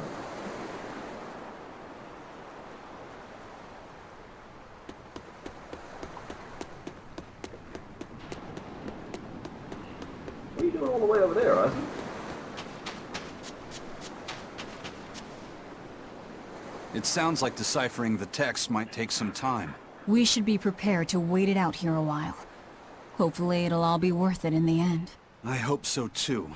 What are you doing all the way over there, Isaac? It sounds like deciphering the text might take some time. We should be prepared to wait it out here a while. Hopefully it'll all be worth it in the end. I hope so too.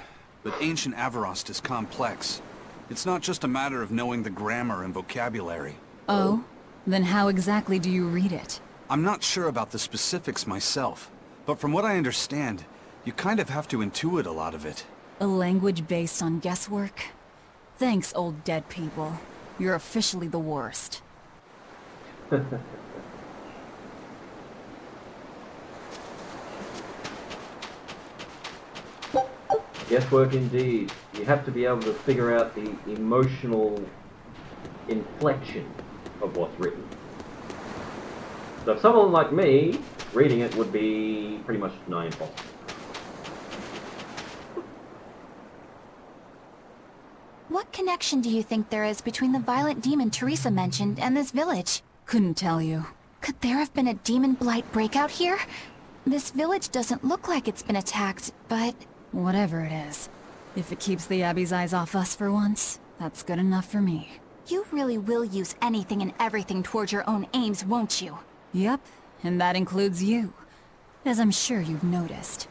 But ancient Avarost is complex. It's not just a matter of knowing the grammar and vocabulary. Oh? Then how exactly do you read it? I'm not sure about the specifics myself, but from what I understand, you kind of have to intuit a lot of it. A language based on guesswork? Thanks, old dead people. You're officially the worst. Guesswork indeed. You have to be able to figure out the emotional inflection of what's written. So if someone like me, reading it would be pretty much nigh impossible. What connection do you think there is between the violent demon Teresa mentioned and this village? Couldn't tell you. Could there have been a demon blight breakout here? This village doesn't look like it's been attacked, but... Whatever it is. If it keeps the Abbey's eyes off us for once, that's good enough for me. You really will use anything and everything towards your own aims, won't you? Yep, and that includes you. As I'm sure you've noticed.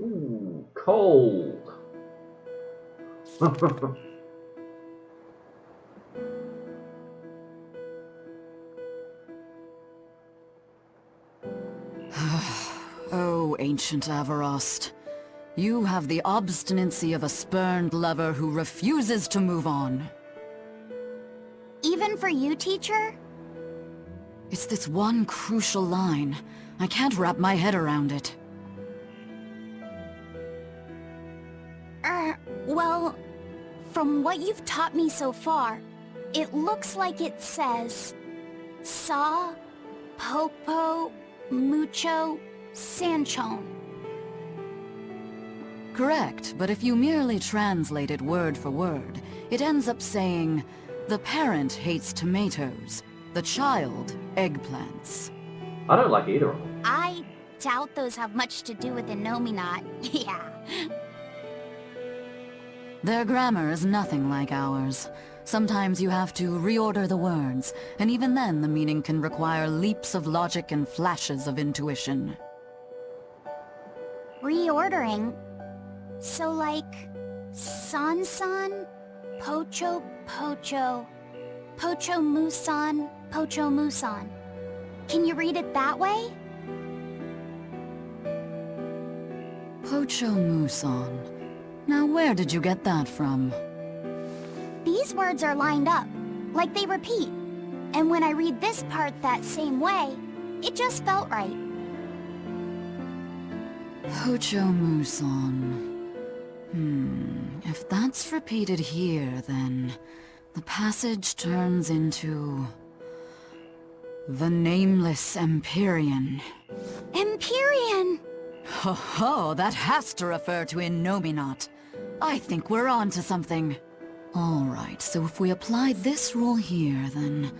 Ooh, cold. Oh, ancient Avarost. You have the obstinacy of a spurned lover who refuses to move on. Even for you, teacher? It's this one crucial line. I can't wrap my head around it. Well, from what you've taught me so far, it looks like it says... Sa, Popo, Mucho, Sanchon. Correct, but if you merely translate it word for word, it ends up saying, the parent hates tomatoes, the child eggplants. I don't like either of them. I doubt those have much to do with Inominat. Yeah. Their grammar is nothing like ours. Sometimes you have to reorder the words, and even then the meaning can require leaps of logic and flashes of intuition. Reordering? So like, San-san, Pocho Pocho, Pocho Musan, Pocho Musan. Can you read it that way? Pocho Muson. Now where did you get that from? These words are lined up, like they repeat. And when I read this part that same way, it just felt right. Pocho Muson. If that's repeated here, then the passage turns into the Nameless Empyrean. Empyrean! Ho ho, that has to refer to Innominat. I think we're on to something. Alright, so if we apply this rule here, then...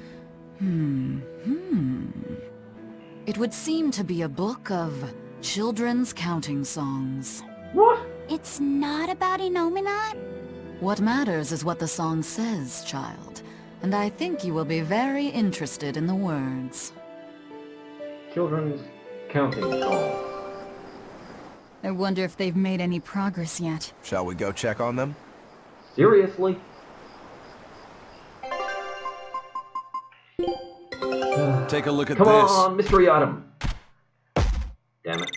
It would seem to be a book of children's counting songs. What? It's not about Innominat? What matters is what the song says, child. And I think you will be very interested in the words. Children's counting song. I wonder if they've made any progress yet. Shall we go check on them? Seriously? Take a look at Come this. on, mystery item. Damn it.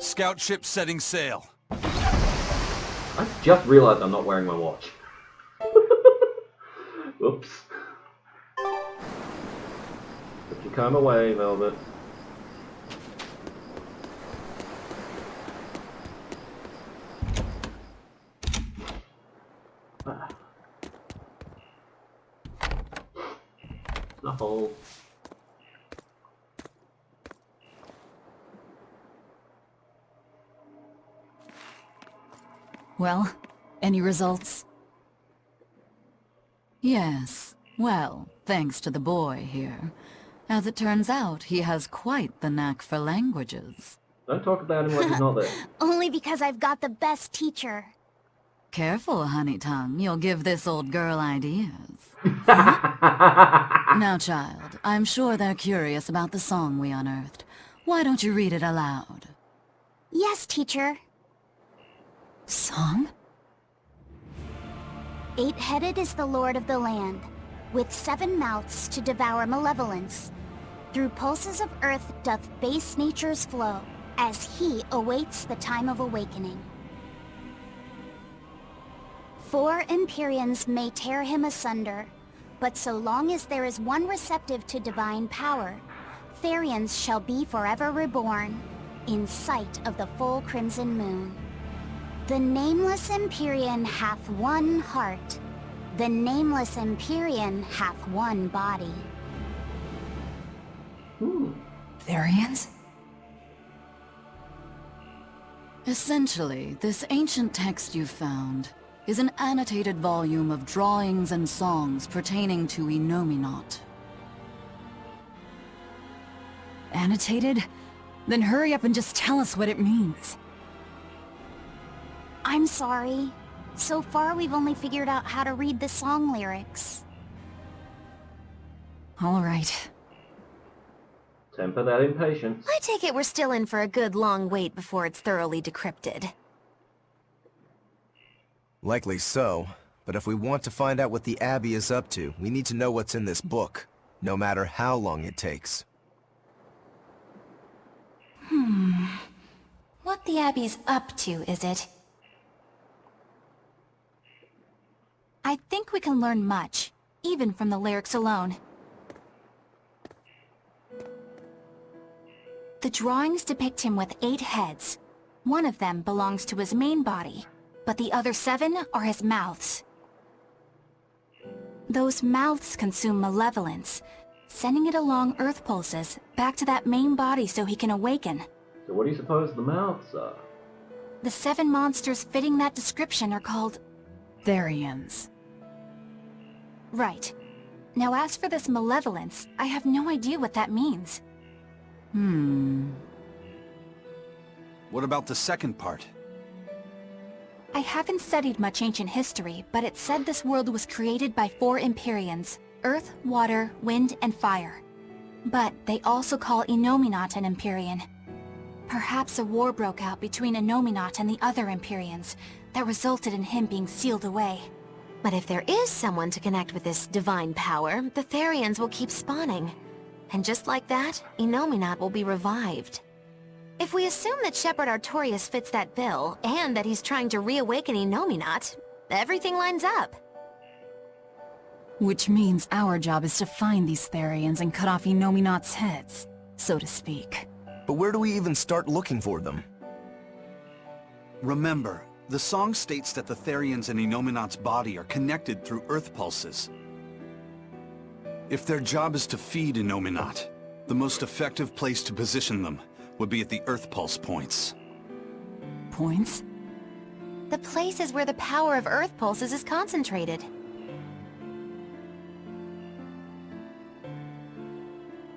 Scout ship setting sail. I just realized I'm not wearing my watch. Oops. Put your comb away, Velvet. Snuffle. Well, any results? Yes. Well, thanks to the boy here. As it turns out, he has quite the knack for languages. Don't talk about him like he's not there. Only because I've got the best teacher. Careful, honey tongue. You'll give this old girl ideas. Now, child, I'm sure they're curious about the song we unearthed. Why don't you read it aloud? Yes, teacher. Song? 8-headed is the lord of the land, with 7 mouths to devour malevolence. Through pulses of earth doth base nature's flow, as he awaits the time of awakening. 4 Empyreans may tear him asunder, but so long as there is one receptive to divine power, Therians shall be forever reborn, in sight of the full crimson moon. The Nameless Empyrean hath one heart. The Nameless Empyrean hath one body. Therians? Essentially, this ancient text you found is an annotated volume of drawings and songs pertaining to Innominat. Annotated? Then hurry up and just tell us what it means. I'm sorry. So far we've only figured out how to read the song lyrics. All right. Temper that impatience. I take it we're still in for a good long wait before it's thoroughly decrypted. Likely so, but if we want to find out what the Abbey is up to, we need to know what's in this book, no matter how long it takes. What the Abbey's up to, is it? I think we can learn much, even from the lyrics alone. The drawings depict him with 8 heads. One of them belongs to his main body, but the other 7 are his mouths. Those mouths consume malevolence, sending it along Earth pulses back to that main body so he can awaken. So what do you suppose the mouths are? The 7 monsters fitting that description are called... Therians. Right. Now as for this malevolence, I have no idea what that means. What about the second part? I haven't studied much ancient history, but it said this world was created by 4 Empyreans, Earth, water, wind, and fire. But they also call Innominat an Empyrean. Perhaps a war broke out between Innominat and the other Empyreans that resulted in him being sealed away. But if there is someone to connect with this divine power, the Therians will keep spawning. And just like that, Innominat will be revived. If we assume that Shepard Artorius fits that bill, and that he's trying to reawaken Innominat, everything lines up. Which means our job is to find these Therians and cut off Innominat's heads, so to speak. But where do we even start looking for them? Remember, the song states that the Therians in Innominat's body are connected through Earth pulses. If their job is to feed Innominat, the most effective place to position them would be at the Earth pulse points. Points? The places where the power of Earth pulses is concentrated.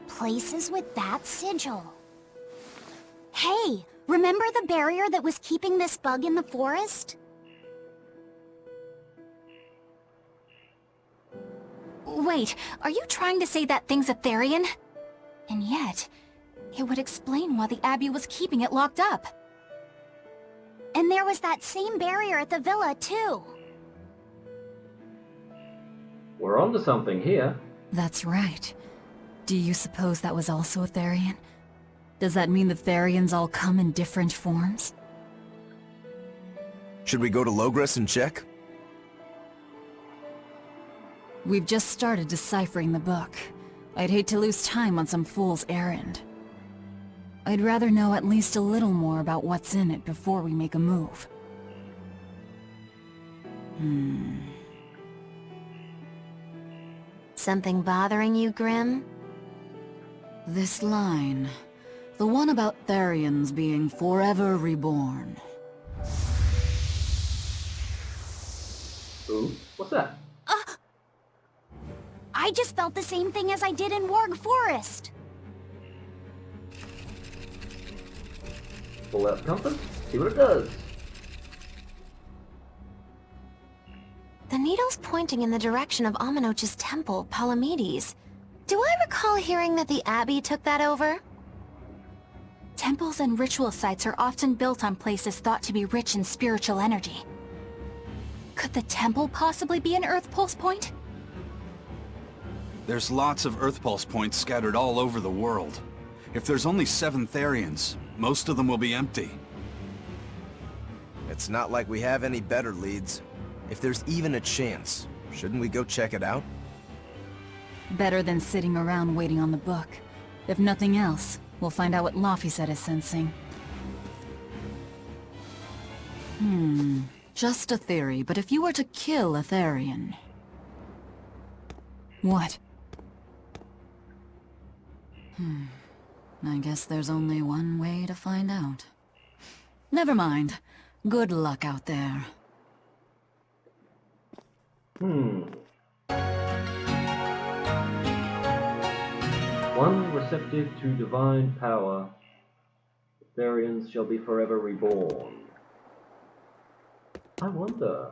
Places with that sigil. Hey, remember the barrier that was keeping this bug in the forest? Wait, are you trying to say that thing's a Therian? And yet, it would explain why the Abbey was keeping it locked up. And there was that same barrier at the villa, too. We're onto something here. That's right. Do you suppose that was also a Therian? Does that mean the Therians all come in different forms? Should we go to Logres and check? We've just started deciphering the book. I'd hate to lose time on some fool's errand. I'd rather know at least a little more about what's in it before we make a move. Something bothering you, Grim? This line. The one about Therians being forever reborn. Ooh, what's that? I just felt the same thing as I did in Warg Forest. Pull out the compass, see what it does. The needle's pointing in the direction of Aminoch's temple, Palamedes. Do I recall hearing that the Abbey took that over? Temples and ritual sites are often built on places thought to be rich in spiritual energy. Could the temple possibly be an Earth Pulse point? There's lots of Earth pulse points scattered all over the world. If there's only 7 Therians, most of them will be empty. It's not like we have any better leads. If there's even a chance, shouldn't we go check it out? Better than sitting around waiting on the book. If nothing else, we'll find out what Laphicet is sensing. Just a theory, but if you were to kill a Therian... What? I guess there's only one way to find out. Never mind. Good luck out there. One receptive to divine power. The Therians shall be forever reborn. I wonder.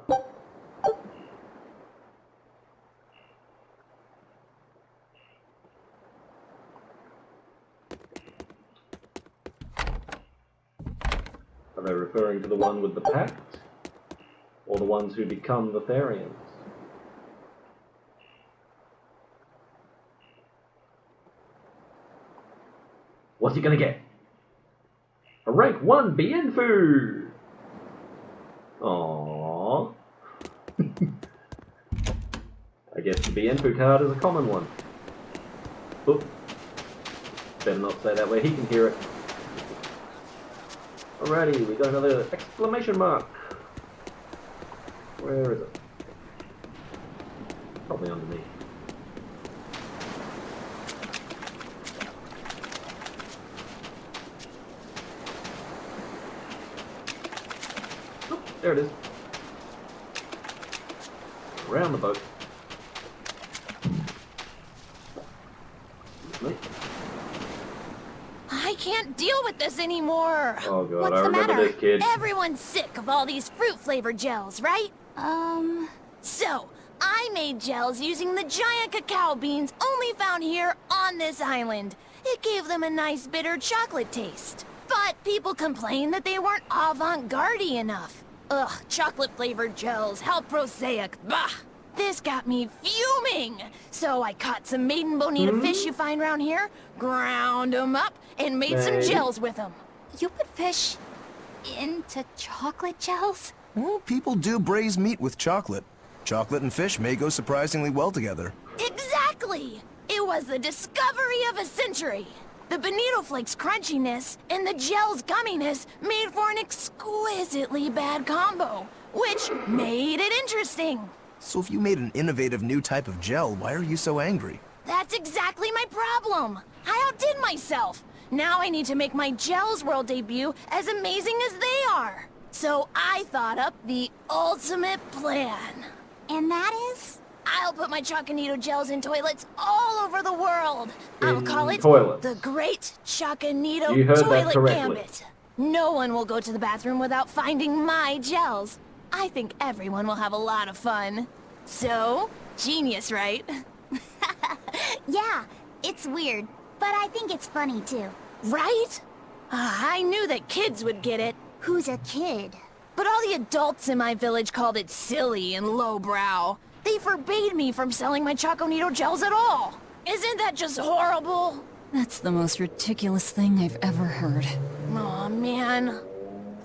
Are they referring to the one with the pact? Or the ones who become the Therians? What's he gonna get? A rank 1 Bienfu! Aww. I guess the Bienfu card is a common one. Oop. Better not say that where he can hear it. Alrighty, we got another exclamation mark. Where is it? Probably underneath. Oh, there it is. Around the boat. I can't deal with this anymore. Oh god, What's I the remember matter? this kid. Everyone's sick of all these fruit-flavored gels, right? So, I I made gels using the giant cacao beans only found here on this island. It gave them a nice bitter chocolate taste. But people complained that they weren't avant-garde enough. Ugh, chocolate-flavored gels, how prosaic, bah! This got me fuming! So I caught some maiden bonita fish you find around here, ground them up, and made some gels with them. You put fish into chocolate gels? Well, people do braise meat with chocolate. Chocolate and fish may go surprisingly well together. Exactly! It was the discovery of a century. The bonito flakes crunchiness and the gel's gumminess made for an exquisitely bad combo, which made it interesting. So if you made an innovative new type of gel, why are you so angry? That's exactly my problem. I outdid myself. Now I need to make my Gels World debut as amazing as they are. So I thought up the ultimate plan. And that is? I'll put my Choconito gels in toilets all over the world. I'll call it the Great Choconito Toilet Gambit. No one will go to the bathroom without finding my gels. I think everyone will have a lot of fun. So, genius, right? Yeah, it's weird, but I think it's funny too. Right? I knew that kids would get it. Who's a kid? But all the adults in my village called it silly and lowbrow. They forbade me from selling my Choconito gels at all. Isn't that just horrible? That's the most ridiculous thing I've ever heard. Aw, man.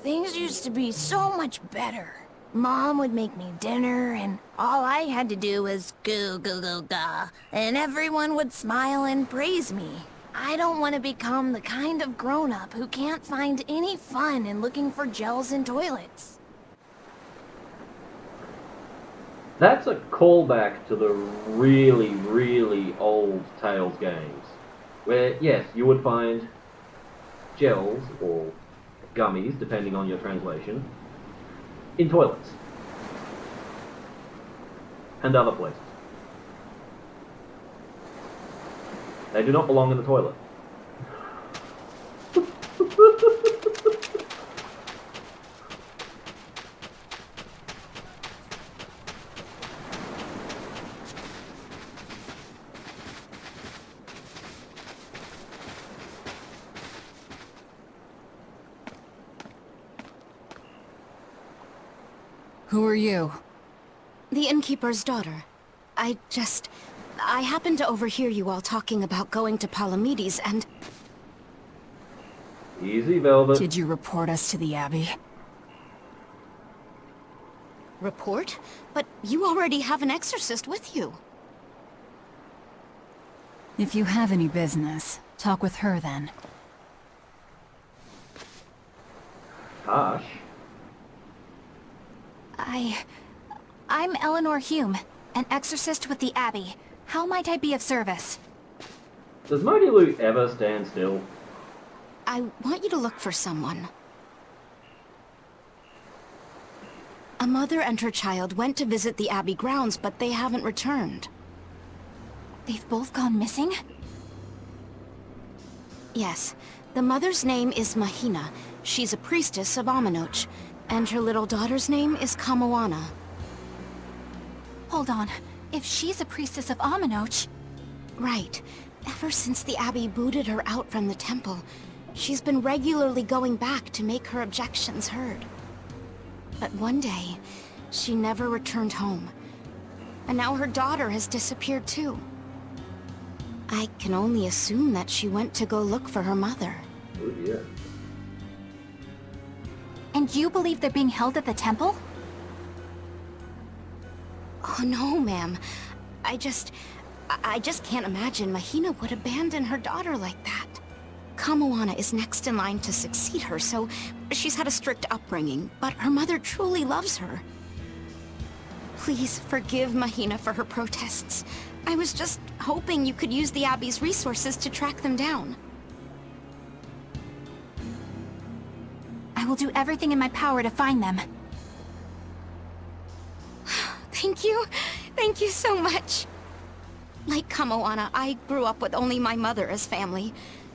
Things used to be so much better. Mom would make me dinner, and all I had to do was goo goo goo ga, and everyone would smile and praise me. I don't want to become the kind of grown-up who can't find any fun in looking for gels in toilets. That's a callback to the really, really old Tales games, where, yes, you would find gels, or gummies, depending on your translation, in toilets. And other places. They do not belong in the toilet. Who are you? The innkeeper's daughter. I happened to overhear you all talking about going to Palamedes and... Easy, Velvet. Did you report us to the Abbey? Report? But you already have an exorcist with you. If you have any business, talk with her then. Harsh. I'm Eleanor Hume, an exorcist with the Abbey. How might I be of service? Does Mighty Lou ever stand still? I want you to look for someone. A mother and her child went to visit the Abbey grounds, but they haven't returned. They've both gone missing? Yes. The mother's name is Mahina. She's a priestess of Aminoch. And her little daughter's name is Kamoana. Hold on. If she's a priestess of Aminoch... Right. Ever since the Abbey booted her out from the temple, she's been regularly going back to make her objections heard. But one day, she never returned home. And now her daughter has disappeared too. I can only assume that she went to go look for her mother. Oh dear. And you believe they're being held at the temple? Oh no, ma'am. I just can't imagine Mahina would abandon her daughter like that. Kamoana is next in line to succeed her, so she's had a strict upbringing, but her mother truly loves her. Please forgive Mahina for her protests. I was just hoping you could use the Abbey's resources to track them down. I will do everything in my power to find them. Thank you. Thank you so much. Like Kamoana, I grew up with only my mother as family.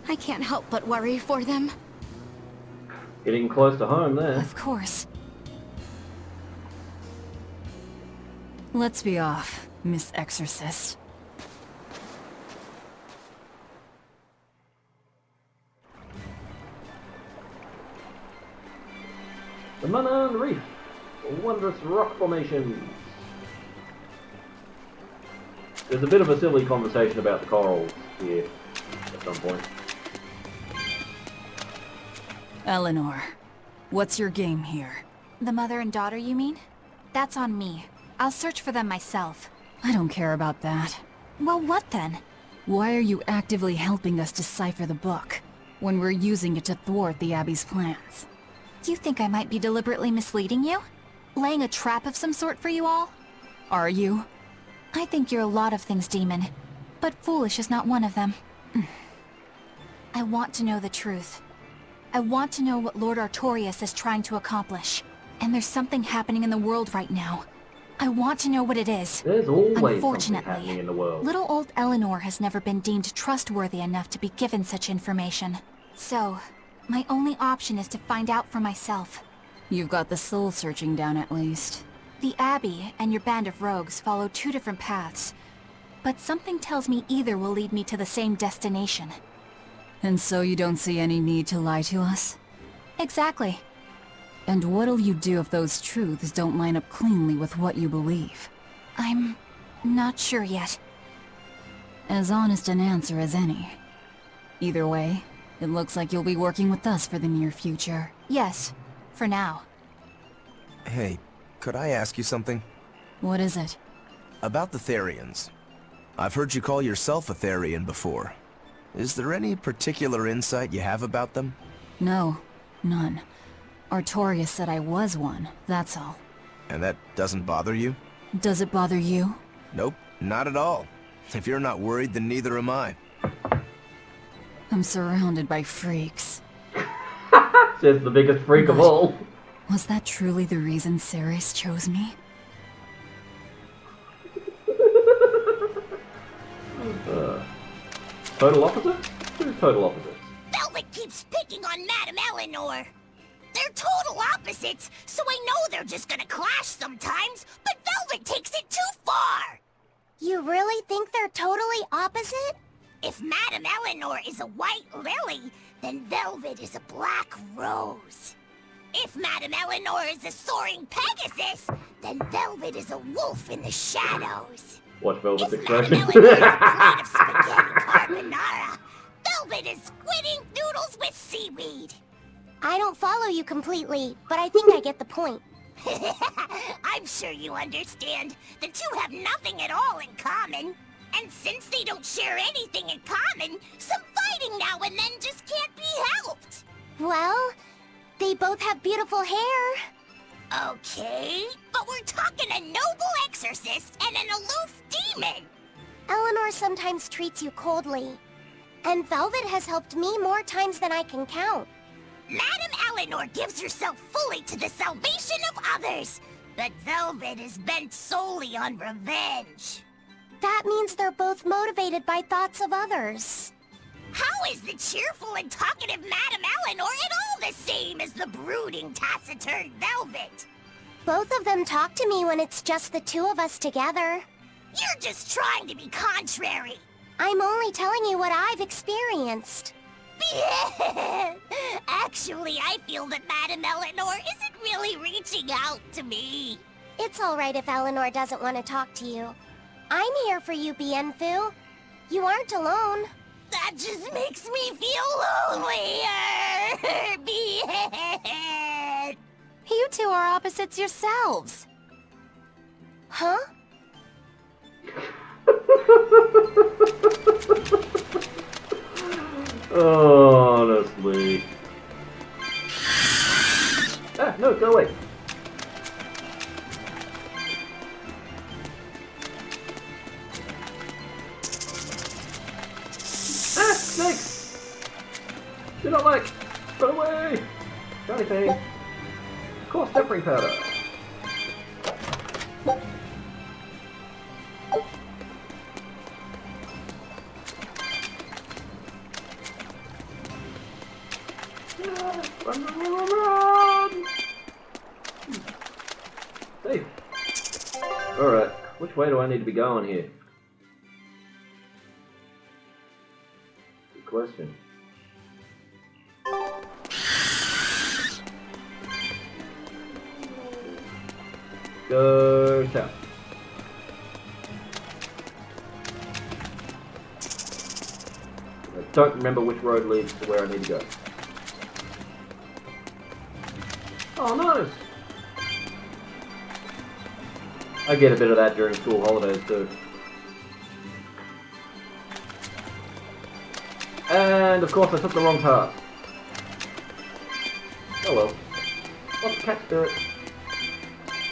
I can't help but worry for them. Getting close to home there. Of course. Let's be off. Miss Exorcist. The Manan Reef. Wondrous rock formations. There's a bit of a silly conversation about the corals here at some point. Eleanor, what's your game here? The mother and daughter, you mean? That's on me. I'll search for them myself. I don't care about that. Well, what then? Why are you actively helping us decipher the book, when we're using it to thwart the Abbey's plans? Do you think I might be deliberately misleading you? Laying a trap of some sort for you all? Are you? I think you're a lot of things, Demon. But foolish is not one of them. I want to know the truth. I want to know what Lord Artorias is trying to accomplish. And there's something happening in the world right now. I want to know what it is. There's always Unfortunately, something happening in the world. Little old Eleanor has never been deemed trustworthy enough to be given such information. So, my only option is to find out for myself. You've got the soul searching down at least. The Abbey and your band of rogues follow two different paths. But something tells me either will lead me to the same destination. And so you don't see any need to lie to us? Exactly. And what'll you do if those truths don't line up cleanly with what you believe? I'm not sure yet. As honest an answer as any. Either way, it looks like you'll be working with us for the near future. Yes, for now. Hey, could I ask you something? What is it? About the Therians. I've heard you call yourself a Therian before. Is there any particular insight you have about them? No, none. Artorias said I was one, that's all. And that doesn't bother you? Does it bother you? Nope, not at all. If you're not worried, then neither am I. I'm surrounded by freaks. Says the biggest freak of all. Was that truly the reason Ceres chose me? Total opposites? Who's total opposites? Velvet keeps picking on Madame Eleanor. They're total opposites, so I know they're just gonna clash sometimes, but Velvet takes it too far! You really think they're totally opposite? If Madame Eleanor is a white lily, then Velvet is a black rose. If Madame Eleanor is a soaring Pegasus, then Velvet is a wolf in the shadows. Watch Velvet's If expression. Madame Eleanor is a plate of spaghetti carbonara, Velvet is squidding noodles with seaweed. I don't follow you completely, but I think I get the point. I'm sure you understand. The two have nothing at all in common. And since they don't share anything in common, some fighting now and then just can't be helped. Well, they both have beautiful hair. Okay, but we're talking a noble exorcist and an aloof demon. Eleanor sometimes treats you coldly. And Velvet has helped me more times than I can count. Madame Eleanor gives herself fully to the salvation of others, but Velvet is bent solely on revenge. That means they're both motivated by thoughts of others. How is the cheerful and talkative Madame Eleanor at all the same as the brooding, taciturn Velvet? Both of them talk to me when it's just the two of us together. You're just trying to be contrary. I'm only telling you what I've experienced. Actually, I feel that Madame Eleanor isn't really reaching out to me. It's alright if Eleanor doesn't want to talk to you. I'm here for you, Bienfu. You aren't alone. That just makes me feel lonelier. Bien. You two are opposites yourselves. Huh? Honestly. Ah, no, go away. Ah, snakes! Do not like! Run away! Shiny thing! Coarse tempering powder! Run! Safe! Alright. Which way do I need to be going here? Good question. Go south. I don't remember which road leads to where I need to go. Oh, nice! I get a bit of that during school holidays too. And of course I took the wrong path. Oh well. Lots of cat spirit.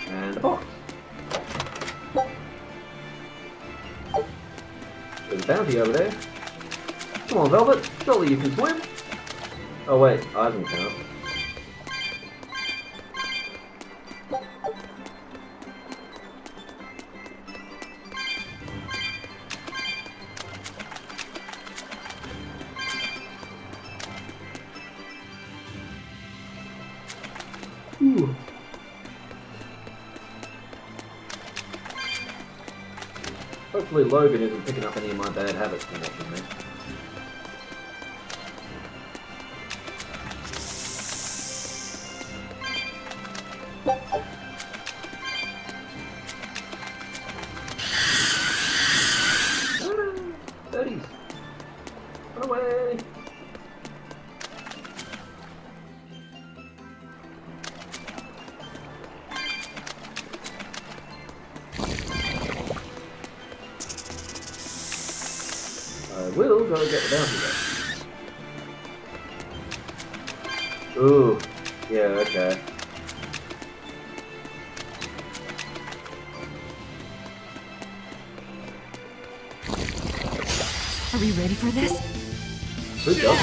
And a box. There's a bounty over there. Come on, Velvet. Surely you can swim. Oh wait, Ivan can't. Ooh. Hopefully Logan isn't picking up any of my bad habits from watching me. Birdies! Run away! I will go get the bounty though. Ooh, yeah, okay. Are we ready for this? Good job.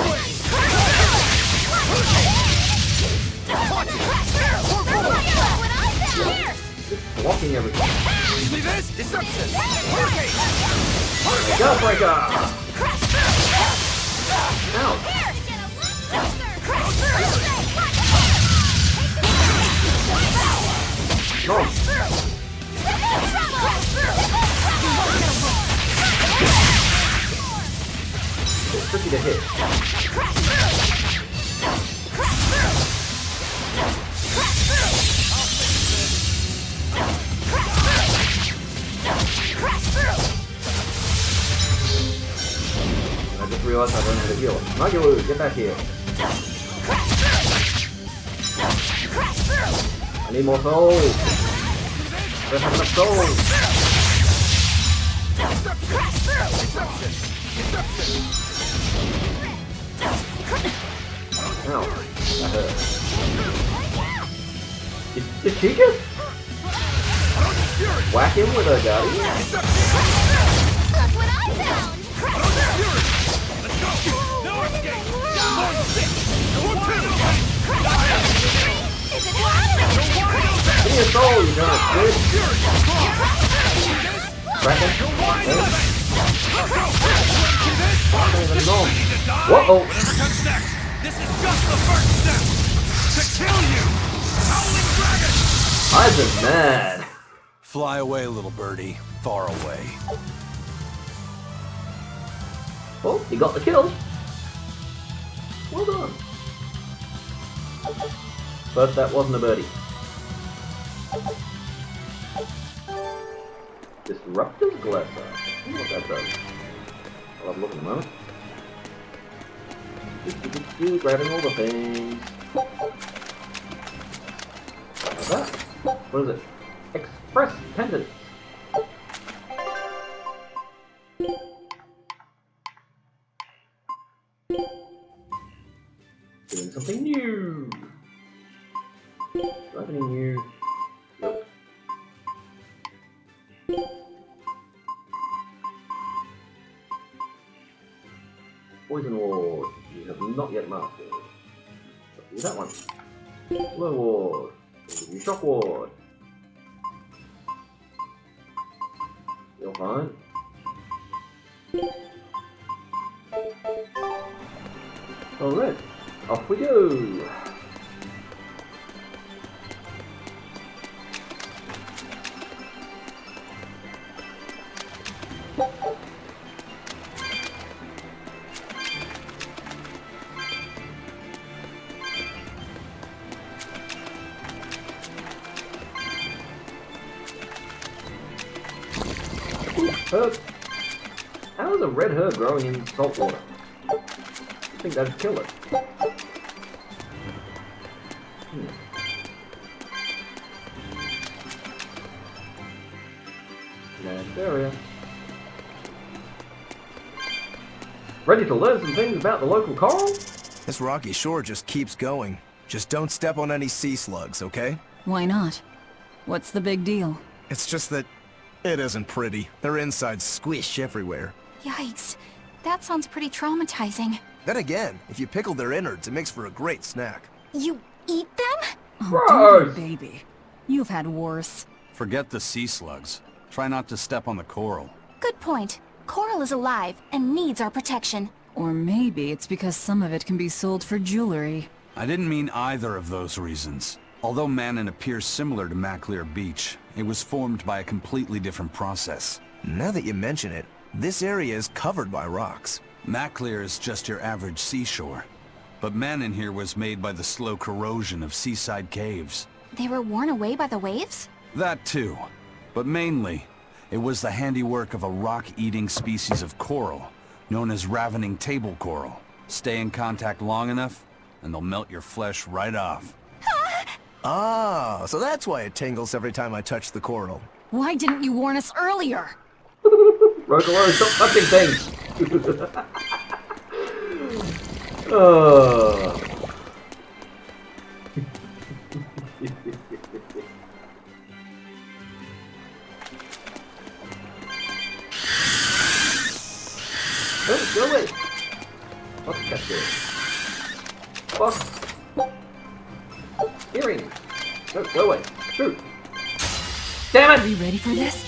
Just blocking everything. See this? Deception! Gunbreaker! Ow! No! It's tricky to hit. I just realized I don't know how to heal. Magulu, get back here. I need more souls. I don't have enough souls. Ow, that hurt. Did she just whack him with her daddy? Look what I found! Give me a soul, you know, bitch! Crack it. Whoa! This is just the first step to kill you! Howling Dragon! Isaac's mad. Fly away, little birdie. Far away. Oh, he got the kill. Well done. But that wasn't a birdie. Disruptor's Glasser. I wonder what that does. I'll have a look in a moment. Grabbing all the things. How's that? What is it? Express pendants. Doing something new. Do I have any new? Nope. Poison Ward. You have not yet mastered. Use that one. Slow Ward. Give you Shock Ward. You're fine. Alright, off we go! herb. How is a red herb growing in salt water? I think that'd kill it. Berseria. Ready to learn some things about the local coral? This rocky shore just keeps going. Just don't step on any sea slugs, okay? Why not? What's the big deal? It's just that it isn't pretty. Their insides squish everywhere. Yikes. That sounds pretty traumatizing. Then again, if you pickle their innards, it makes for a great snack. You eat them? Oh, dear baby. You've had worse. Forget the sea slugs. Try not to step on the coral. Good point. Coral is alive and needs our protection. Or maybe it's because some of it can be sold for jewelry. I didn't mean either of those reasons. Although Manon appears similar to Maclear Beach, it was formed by a completely different process. Now that you mention it, this area is covered by rocks. Maclear is just your average seashore. But Manon here was made by the slow corrosion of seaside caves. They were worn away by the waves? That too. But mainly, it was the handiwork of a rock-eating species of coral, known as ravening table coral. Stay in contact long enough, and they'll melt your flesh right off. Ah, so that's why it tingles every time I touch the coral. Why didn't you warn us earlier? Rogalore, stop touching things! Oh. Oh, go away! What's the catch there? Fuck! Earring! No, go away! Shoot! Damn it! Are you ready for this?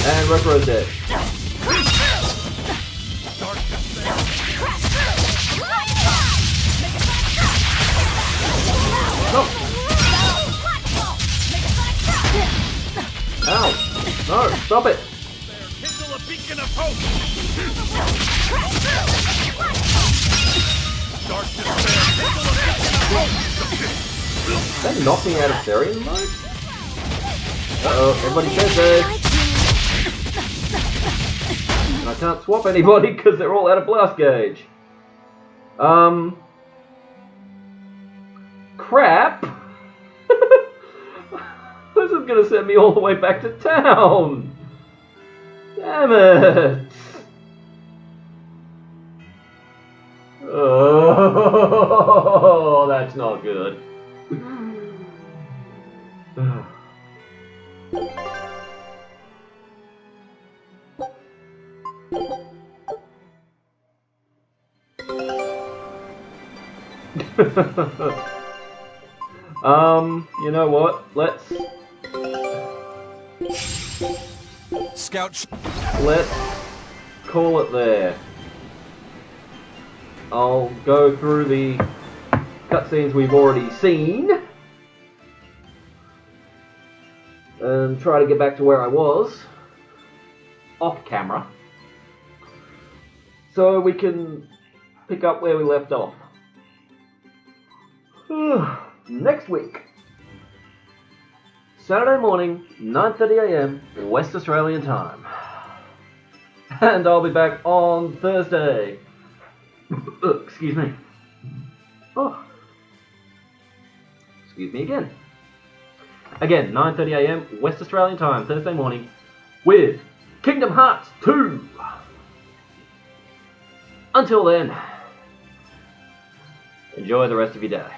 And Rokuro's dead. No! Ow! No! Stop it! Kindle a beacon of hope! Dark despair, kindle a beacon of hope! That knocked me out of Therian mode? Uh-oh, everybody says this! And I can't swap anybody because they're all out of blast gauge. Crap! This is gonna send me all the way back to town! Damn it! Oh, that's not good. You know what? Let's let's call it there. I'll go through the cutscenes we've already seen and try to get back to where I was off camera so we can pick up where we left off. Next week, Saturday morning, 9:30 AM, West Australian time. And I'll be back on Thursday. Excuse me. Oh. Excuse me again. Again, 9:30 AM, West Australian time, Thursday morning, with Kingdom Hearts 2. Until then, enjoy the rest of your day.